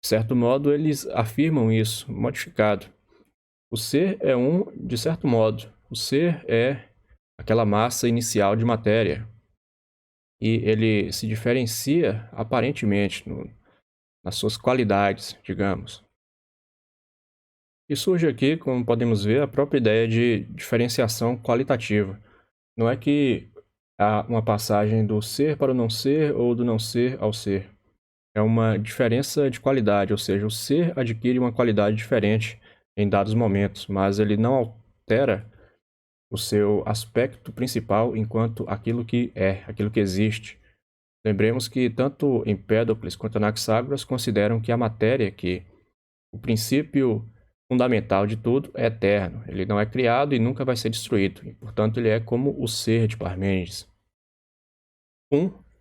certo modo, eles afirmam isso, modificado. O ser é um, de certo modo. O ser é aquela massa inicial de matéria. E ele se diferencia, aparentemente, nas suas qualidades, digamos. E surge aqui, como podemos ver, a própria ideia de diferenciação qualitativa. Não é que há uma passagem do ser para o não ser ou do não ser ao ser. É uma diferença de qualidade, ou seja, o ser adquire uma qualidade diferente em dados momentos, mas ele não altera o seu aspecto principal enquanto aquilo que é, aquilo que existe. Lembremos que tanto Empédocles quanto Anaxágoras consideram que a matéria, que o princípio fundamental de tudo, é eterno. Ele não é criado e nunca vai ser destruído. E, portanto, ele é como o ser de Parmênides.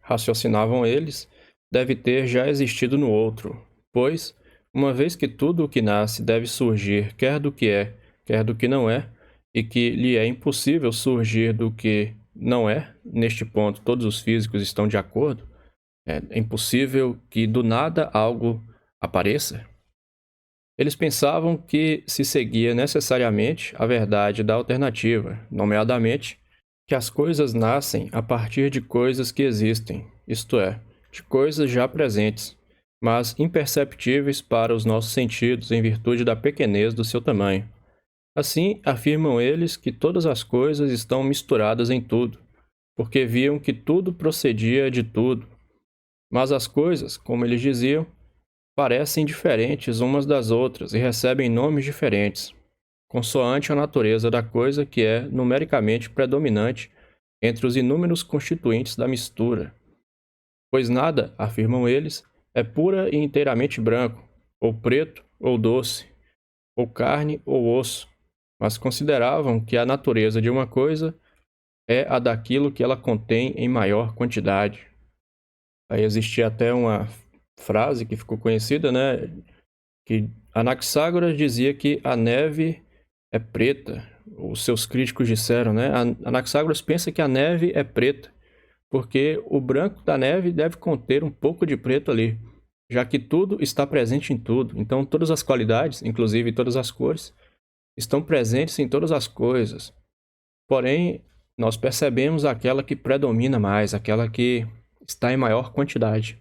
Raciocinavam eles, deve ter já existido no outro, pois, uma vez que tudo o que nasce deve surgir quer do que é, quer do que não é, e que lhe é impossível surgir do que não é, neste ponto todos os físicos estão de acordo, é impossível que do nada algo apareça. Eles pensavam que se seguia necessariamente a verdade da alternativa, nomeadamente, que as coisas nascem a partir de coisas que existem, isto é, de coisas já presentes, mas imperceptíveis para os nossos sentidos em virtude da pequenez do seu tamanho. Assim, afirmam eles que todas as coisas estão misturadas em tudo, porque viam que tudo procedia de tudo. Mas as coisas, como eles diziam, parecem diferentes umas das outras e recebem nomes diferentes, consoante a natureza da coisa que é numericamente predominante entre os inúmeros constituintes da mistura. Pois nada, afirmam eles, é pura e inteiramente branco, ou preto, ou doce, ou carne, ou osso, mas consideravam que a natureza de uma coisa é a daquilo que ela contém em maior quantidade. Aí existia até uma frase que ficou conhecida, né, que Anaxágoras dizia que a neve é preta. Os seus críticos disseram, né? Anaxágoras pensa que a neve é preta, porque o branco da neve deve conter um pouco de preto ali, já que tudo está presente em tudo. Então, todas as qualidades, inclusive todas as cores, estão presentes em todas as coisas. Porém, nós percebemos aquela que predomina mais, aquela que está em maior quantidade.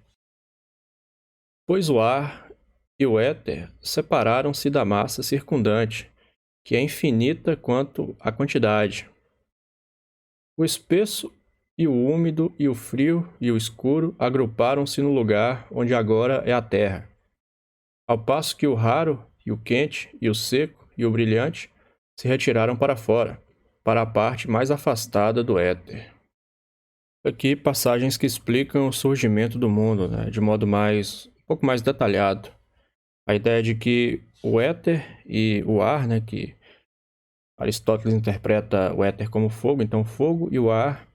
Pois o ar e o éter separaram-se da massa circundante, que é infinita quanto à quantidade. O espesso e o úmido e o frio e o escuro agruparam-se no lugar onde agora é a terra, ao passo que o raro e o quente e o seco e o brilhante se retiraram para fora, para a parte mais afastada do éter. Aqui passagens que explicam o surgimento do mundo, né, de modo um pouco mais detalhado. A ideia de que o éter e o ar, né, que Aristóteles interpreta o éter como fogo, então o fogo e o ar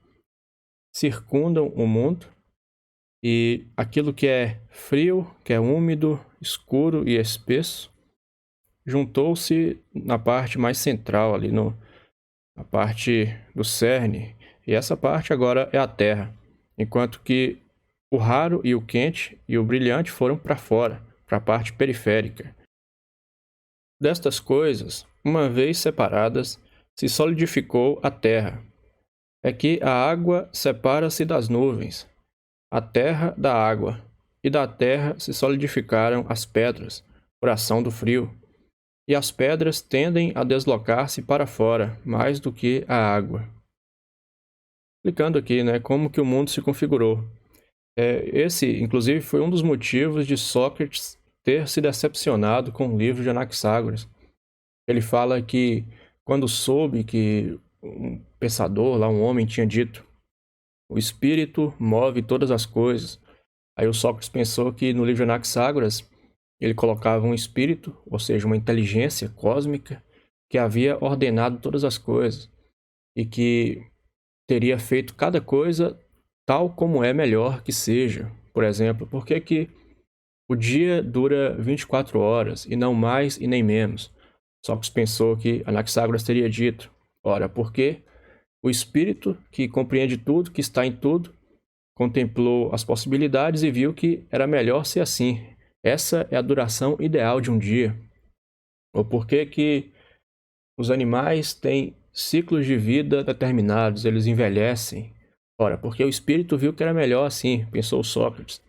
circundam o mundo, e aquilo que é frio, que é úmido, escuro e espesso, juntou-se na parte mais central ali, na parte do cerne, e essa parte agora é a Terra, enquanto que o raro e o quente e o brilhante foram para fora, para a parte periférica. Destas coisas, uma vez separadas, se solidificou a terra. É que a água separa-se das nuvens, a terra da água, e da terra se solidificaram as pedras, por ação do frio, e as pedras tendem a deslocar-se para fora mais do que a água. Explicando aqui, né, como que o mundo se configurou. Esse, inclusive, foi um dos motivos de Sócrates ter se decepcionado com o livro de Anaxágoras. Ele fala que quando soube que um pensador, lá um homem, tinha dito: o espírito move todas as coisas. Aí o Sócrates pensou que no livro de Anaxágoras ele colocava um espírito, ou seja, uma inteligência cósmica, que havia ordenado todas as coisas e que teria feito cada coisa tal como é melhor que seja. Por exemplo, por que que o dia dura 24 horas e não mais e nem menos? Sócrates pensou que Anaxágoras teria dito: ora, porque o espírito que compreende tudo, que está em tudo, contemplou as possibilidades e viu que era melhor ser assim. Essa é a duração ideal de um dia. Ou por que que os animais têm ciclos de vida determinados, eles envelhecem? Ora, porque o espírito viu que era melhor assim, pensou Sócrates.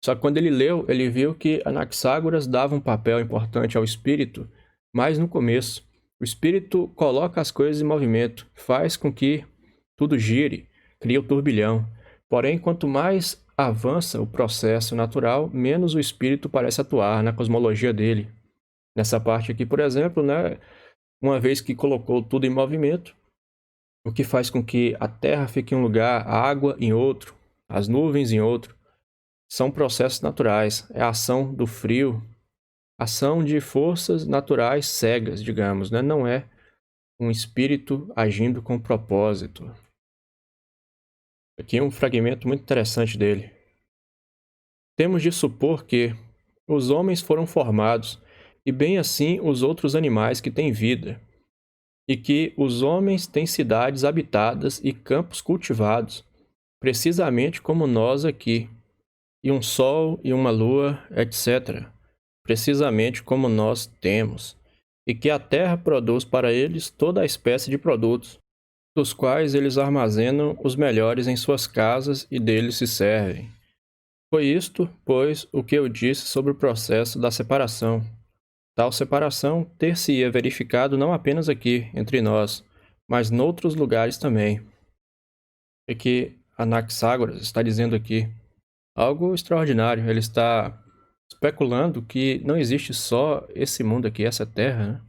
Só que quando ele leu, ele viu que Anaxágoras dava um papel importante ao espírito, mas no começo. O espírito coloca as coisas em movimento, faz com que tudo gire, cria o turbilhão. Porém, quanto mais avança o processo natural, menos o espírito parece atuar na cosmologia dele. Nessa parte aqui, por exemplo, né, uma vez que colocou tudo em movimento, o que faz com que a Terra fique em um lugar, a água em outro, as nuvens em outro, são processos naturais. É a ação do frio, ação de forças naturais cegas, digamos, né? Não é um espírito agindo com propósito. Aqui é um fragmento muito interessante dele. Temos de supor que os homens foram formados, e bem assim os outros animais que têm vida, e que os homens têm cidades habitadas e campos cultivados, precisamente como nós aqui, e um sol e uma lua, etc., precisamente como nós temos, e que a terra produz para eles toda a espécie de produtos, dos quais eles armazenam os melhores em suas casas e deles se servem. Foi isto, pois, o que eu disse sobre o processo da separação. Tal separação ter-se-ia verificado não apenas aqui, entre nós, mas noutros lugares também. E que Anaxágoras está dizendo aqui algo extraordinário. Ele está especulando que não existe só esse mundo aqui, essa terra, né?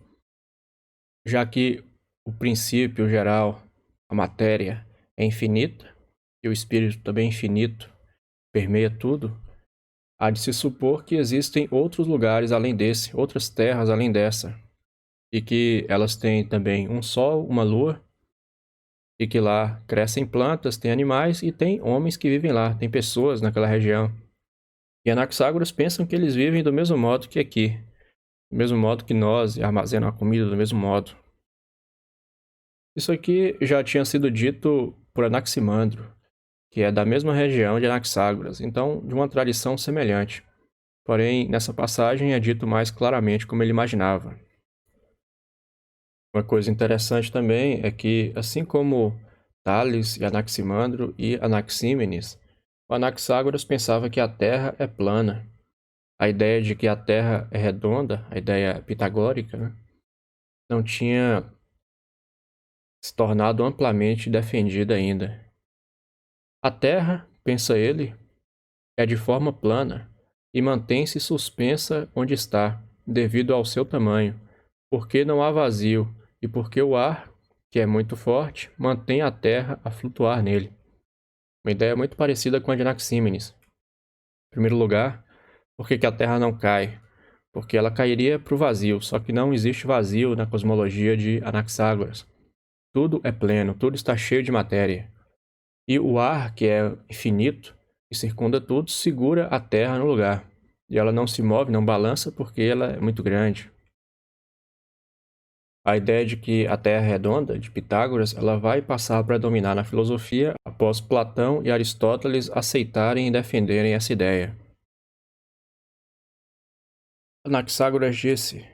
Já que o princípio geral, a matéria, é infinita, e o espírito também é infinito, permeia tudo, há de se supor que existem outros lugares além desse, outras terras além dessa, e que elas têm também um sol, uma lua, e que lá crescem plantas, tem animais e tem homens que vivem lá, tem pessoas naquela região. E Anaxágoras pensam que eles vivem do mesmo modo que aqui, do mesmo modo que nós, e armazenam a comida do mesmo modo. Isso aqui já tinha sido dito por Anaximandro, que é da mesma região de Anaxágoras, então de uma tradição semelhante. Porém, nessa passagem é dito mais claramente como ele imaginava. Uma coisa interessante também é que, assim como Tales e Anaximandro e Anaxímenes, o Anaxágoras pensava que a Terra é plana. A ideia de que a Terra é redonda, a ideia pitagórica, né, não tinha se tornado amplamente defendida ainda. A Terra, pensa ele, é de forma plana e mantém-se suspensa onde está, devido ao seu tamanho, porque não há vazio e porque o ar, que é muito forte, mantém a Terra a flutuar nele. Uma ideia muito parecida com a de Anaxímenes. Em primeiro lugar, por que a Terra não cai? Porque ela cairia para o vazio, só que não existe vazio na cosmologia de Anaxágoras. Tudo é pleno, tudo está cheio de matéria. E o ar, que é infinito e circunda tudo, segura a Terra no lugar. E ela não se move, não balança, porque ela é muito grande. A ideia de que a Terra é redonda, de Pitágoras, ela vai passar a predominar na filosofia após Platão e Aristóteles aceitarem e defenderem essa ideia. Anaxágoras disse: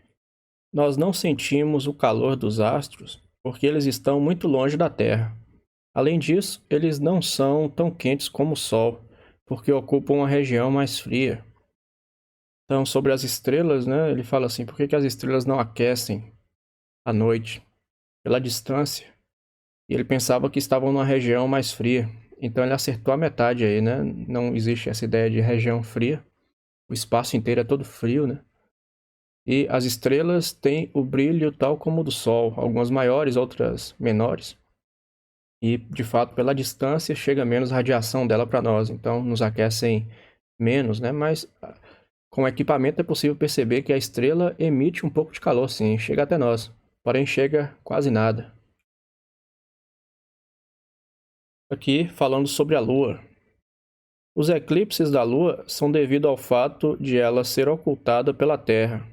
nós não sentimos o calor dos astros porque eles estão muito longe da Terra. Além disso, eles não são tão quentes como o Sol, porque ocupam uma região mais fria. Então, sobre as estrelas, né, ele fala assim: por que as estrelas não aquecem à noite? Pela distância. E ele pensava que estavam numa região mais fria. Então ele acertou a metade aí, né? Não existe essa ideia de região fria. O espaço inteiro é todo frio, né? E as estrelas têm o brilho tal como o do Sol, algumas maiores, outras menores. E, de fato, pela distância, chega menos radiação dela para nós. Então, nos aquecem menos, né? Mas com o equipamento é possível perceber que a estrela emite um pouco de calor, sim, chega até nós. Porém, chega quase nada. Aqui, falando sobre a Lua. Os eclipses da Lua são devido ao fato de ela ser ocultada pela Terra.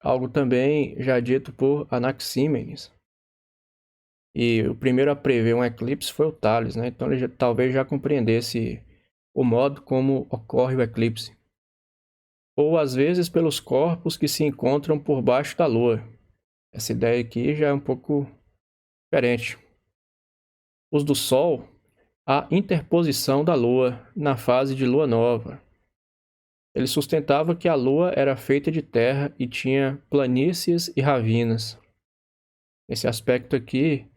Algo também já dito por Anaxímenes. E o primeiro a prever um eclipse foi o Tales, né? Então ele talvez já compreendesse o modo como ocorre o eclipse. Ou às vezes pelos corpos que se encontram por baixo da Lua. Essa ideia aqui já é um pouco diferente. Os do Sol, a interposição da Lua na fase de Lua Nova. Ele sustentava que a Lua era feita de terra e tinha planícies e ravinas. Esse aspecto aqui,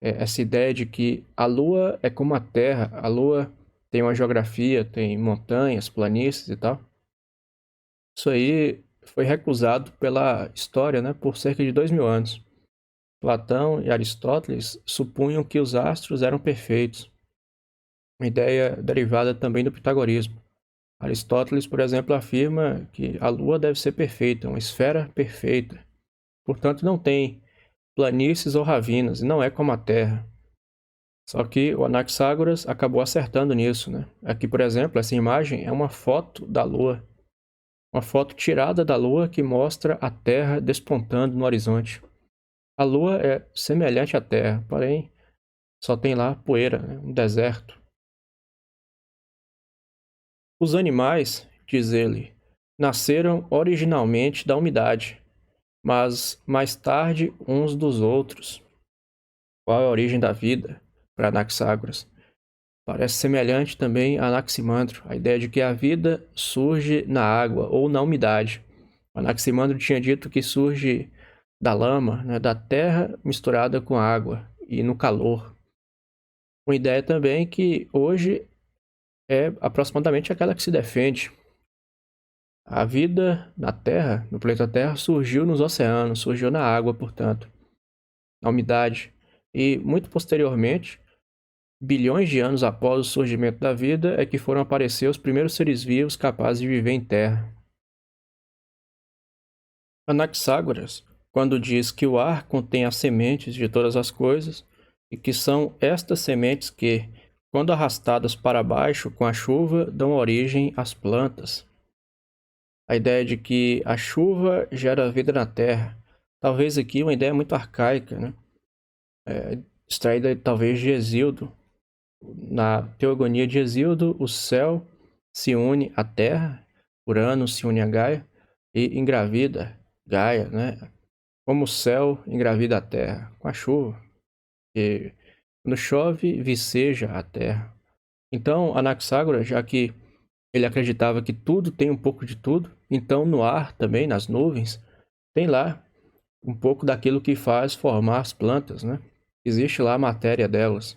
essa ideia de que a Lua é como a Terra, a Lua tem uma geografia, tem montanhas, planícies e tal. Isso aí foi recusado pela história, né, por cerca de 2000 anos. Platão e Aristóteles supunham que os astros eram perfeitos. Uma ideia derivada também do pitagorismo. Aristóteles, por exemplo, afirma que a Lua deve ser perfeita, uma esfera perfeita. Portanto, não tem planícies ou ravinas, e não é como a Terra. Só que o Anaxágoras acabou acertando nisso, né? Aqui, por exemplo, essa imagem é uma foto da Lua. Uma foto tirada da Lua que mostra a Terra despontando no horizonte. A Lua é semelhante à Terra, porém só tem lá poeira, né? Um deserto. Os animais, diz ele, nasceram originalmente da umidade, mas mais tarde uns dos outros. Qual é a origem da vida para Anaxágoras? Parece semelhante também a Anaximandro, a ideia de que a vida surge na água ou na umidade. Anaximandro tinha dito que surge da lama, né, da terra misturada com água e no calor. Uma ideia também que hoje é aproximadamente aquela que se defende. A vida na Terra, no planeta Terra, surgiu nos oceanos, surgiu na água, portanto, na umidade. E muito posteriormente, bilhões de anos após o surgimento da vida, é que foram aparecer os primeiros seres vivos capazes de viver em terra. Anaxágoras, quando diz que o ar contém as sementes de todas as coisas, e que são estas sementes que, quando arrastadas para baixo com a chuva, dão origem às plantas. A ideia de que a chuva gera vida na terra. Talvez aqui uma ideia muito arcaica, né? Extraída talvez de Hesíodo. Na Teogonia de Hesíodo, o céu se une à terra, Urano se une a Gaia e engravida Gaia, né? Como o céu engravida a terra com a chuva. E quando chove, viceja a terra. Então, Anaxágoras, já que ele acreditava que tudo tem um pouco de tudo, então no ar também, nas nuvens, tem lá um pouco daquilo que faz formar as plantas, né? existe lá a matéria delas.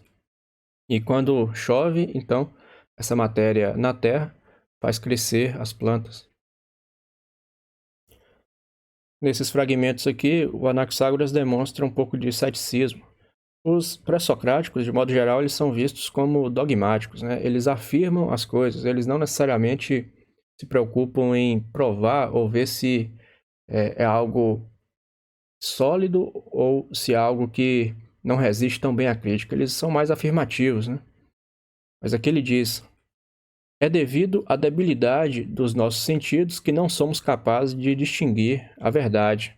E quando chove, então, essa matéria na terra faz crescer as plantas. Nesses fragmentos aqui, o Anaxágoras demonstra um pouco de ceticismo. Os pré-socráticos, de modo geral, eles são vistos como dogmáticos, né? Eles afirmam as coisas, eles não necessariamente se preocupam em provar ou ver se é algo sólido ou se é algo que não resiste tão bem à crítica. Eles são mais afirmativos, né? Mas aqui ele diz: é devido à debilidade dos nossos sentidos que não somos capazes de distinguir a verdade.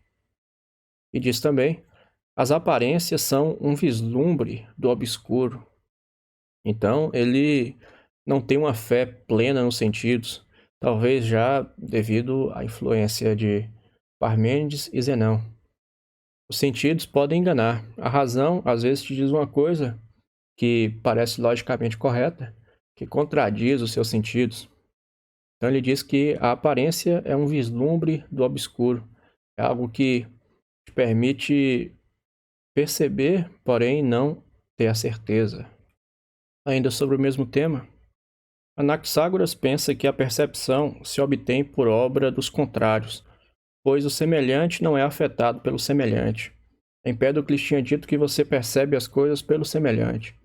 E diz também: as aparências são um vislumbre do obscuro. Então, ele não tem uma fé plena nos sentidos, talvez já devido à influência de Parmênides e Zenão. Os sentidos podem enganar. A razão, às vezes, te diz uma coisa que parece logicamente correta, que contradiz os seus sentidos. Então, ele diz que a aparência é um vislumbre do obscuro. É algo que te permite perceber, porém não ter a certeza. Ainda sobre o mesmo tema, Anaxágoras pensa que a percepção se obtém por obra dos contrários, pois o semelhante não é afetado pelo semelhante. Empédocles tinha dito que você percebe as coisas pelo semelhante.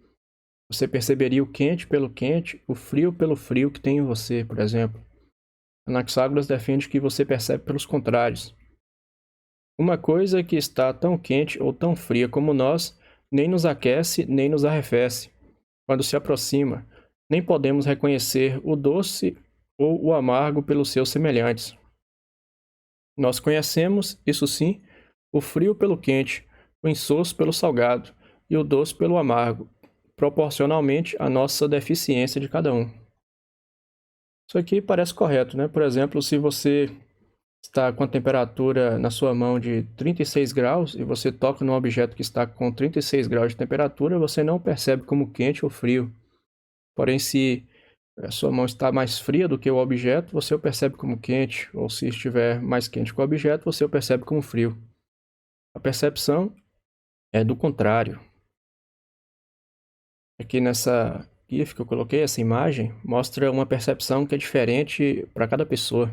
Você perceberia o quente pelo quente, o frio pelo frio que tem em você, por exemplo. Anaxágoras defende que você percebe pelos contrários. Uma coisa que está tão quente ou tão fria como nós, nem nos aquece nem nos arrefece. Quando se aproxima, nem podemos reconhecer o doce ou o amargo pelos seus semelhantes. Nós conhecemos, isso sim, o frio pelo quente, o insosso pelo salgado e o doce pelo amargo, proporcionalmente à nossa deficiência de cada um. Isso aqui parece correto, né? Por exemplo, se você está com a temperatura na sua mão de 36 graus e você toca num objeto que está com 36 graus de temperatura, você não percebe como quente ou frio. Porém, se a sua mão está mais fria do que o objeto, você o percebe como quente, ou se estiver mais quente que o objeto, você o percebe como frio. A percepção é do contrário. Aqui nessa GIF que eu coloquei, essa imagem, mostra uma percepção que é diferente para cada pessoa.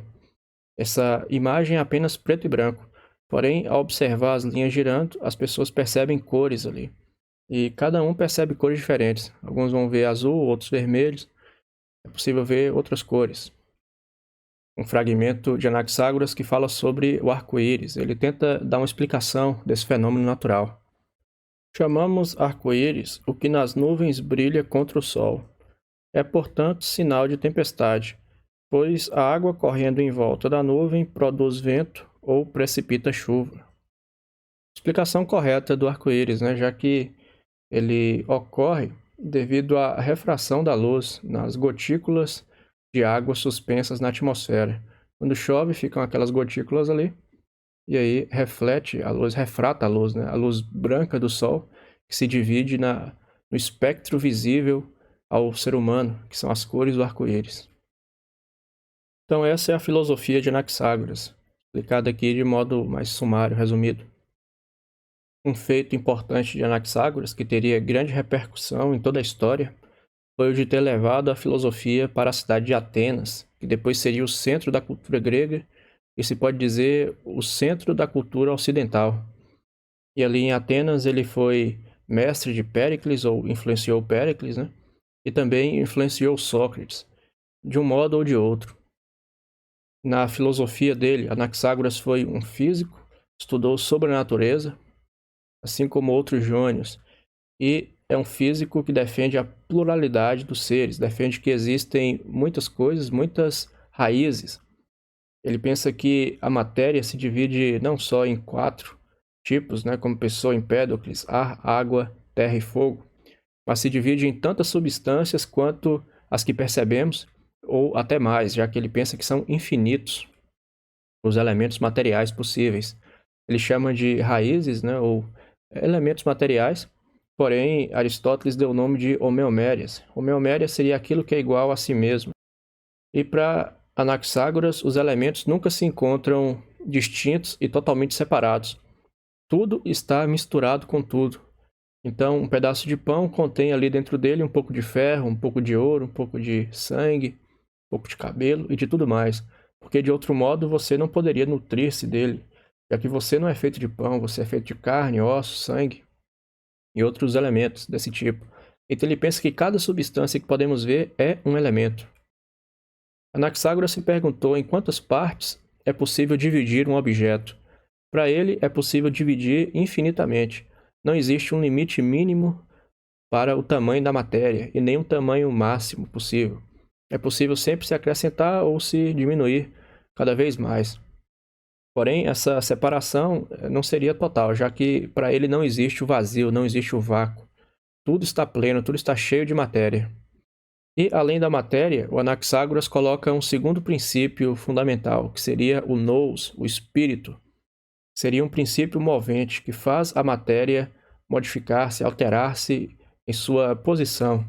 Essa imagem é apenas preto e branco, porém, ao observar as linhas girando, as pessoas percebem cores ali. E cada um percebe cores diferentes. Alguns vão ver azul, outros vermelhos. É possível ver outras cores. Um fragmento de Anaxágoras que fala sobre o arco-íris. Ele tenta dar uma explicação desse fenômeno natural. Chamamos arco-íris o que nas nuvens brilha contra o sol. É, portanto, sinal de tempestade, pois a água correndo em volta da nuvem produz vento ou precipita chuva. Explicação correta do arco-íris, né? Já que ele ocorre devido à refração da luz nas gotículas de água suspensas na atmosfera. Quando chove, ficam aquelas gotículas ali, e aí reflete a luz, refrata a luz, né? A luz branca do sol, que se divide no espectro visível ao ser humano, que são as cores do arco-íris. Então essa é a filosofia de Anaxágoras, explicada aqui de modo mais sumário, resumido. Um feito importante de Anaxágoras, que teria grande repercussão em toda a história, foi o de ter levado a filosofia para a cidade de Atenas, que depois seria o centro da cultura grega e se pode dizer o centro da cultura ocidental. E ali em Atenas ele foi mestre de Péricles, ou influenciou Péricles, né? E também influenciou Sócrates, de um modo ou de outro. Na filosofia dele, Anaxágoras foi um físico, estudou sobre a natureza, assim como outros jônios, e é um físico que defende a pluralidade dos seres, defende que existem muitas coisas, muitas raízes. Ele pensa que a matéria se divide não só em 4 tipos, né, como pensou Empédocles, ar, água, terra e fogo, mas se divide em tantas substâncias quanto as que percebemos, ou até mais, já que ele pensa que são infinitos os elementos materiais possíveis. Ele chama de raízes, né, ou elementos materiais, porém Aristóteles deu o nome de homeomérias. Homeoméria seria aquilo que é igual a si mesmo. E para Anaxágoras, os elementos nunca se encontram distintos e totalmente separados. Tudo está misturado com tudo. Então, um pedaço de pão contém ali dentro dele um pouco de ferro, um pouco de ouro, um pouco de sangue, um pouco de cabelo e de tudo mais. Porque de outro modo você não poderia nutrir-se dele, já que você não é feito de pão, você é feito de carne, ossos, sangue e outros elementos desse tipo. Então ele pensa que cada substância que podemos ver é um elemento. Anaxágoras se perguntou em quantas partes é possível dividir um objeto. Para ele, é possível dividir infinitamente. Não existe um limite mínimo para o tamanho da matéria e nem um tamanho máximo possível. É possível sempre se acrescentar ou se diminuir cada vez mais. Porém, essa separação não seria total, já que para ele não existe o vazio, não existe o vácuo. Tudo está pleno, tudo está cheio de matéria. E, além da matéria, o Anaxágoras coloca um segundo princípio fundamental, que seria o nous, o espírito. Seria um princípio movente que faz a matéria modificar-se, alterar-se em sua posição.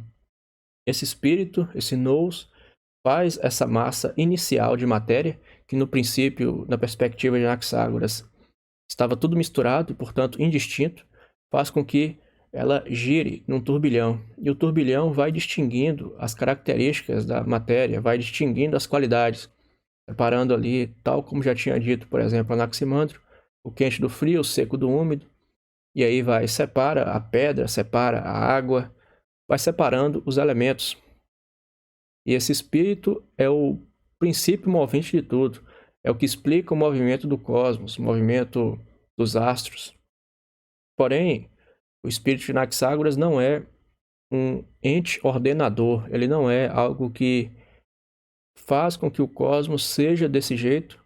Esse espírito, esse nous, faz essa massa inicial de matéria, que no princípio, na perspectiva de Anaxágoras, estava tudo misturado e, portanto, indistinto, faz com que ela gire num turbilhão. E o turbilhão vai distinguindo as características da matéria, vai distinguindo as qualidades, separando ali, tal como já tinha dito, por exemplo, Anaximandro, o quente do frio, o seco do úmido, e aí separa a pedra, separa a água, vai separando os elementos. E esse espírito é o princípio movente de tudo, é o que explica o movimento do cosmos, o movimento dos astros. Porém, o espírito de Anaxágoras não é um ente ordenador, ele não é algo que faz com que o cosmos seja desse jeito,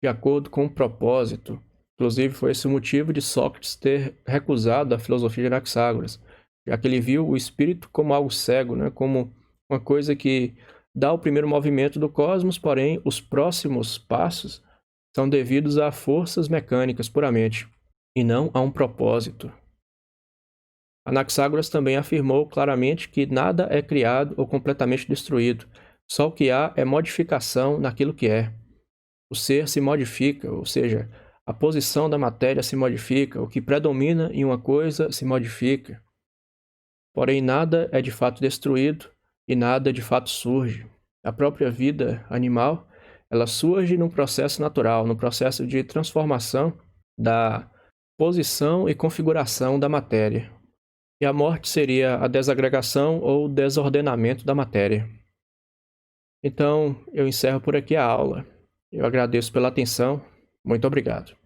de acordo com o propósito. Inclusive, foi esse o motivo de Sócrates ter recusado a filosofia de Anaxágoras, já que ele viu o espírito como algo cego, né? Como uma coisa que dá o primeiro movimento do cosmos, porém, os próximos passos são devidos a forças mecânicas puramente, e não a um propósito. Anaxágoras também afirmou claramente que nada é criado ou completamente destruído, só o que há é modificação naquilo que é. O ser se modifica, ou seja, a posição da matéria se modifica, o que predomina em uma coisa se modifica. Porém, nada é de fato destruído e nada de fato surge. A própria vida animal, ela surge num processo natural, num processo de transformação da posição e configuração da matéria. E a morte seria a desagregação ou desordenamento da matéria. Então, eu encerro por aqui a aula. Eu agradeço pela atenção. Muito obrigado.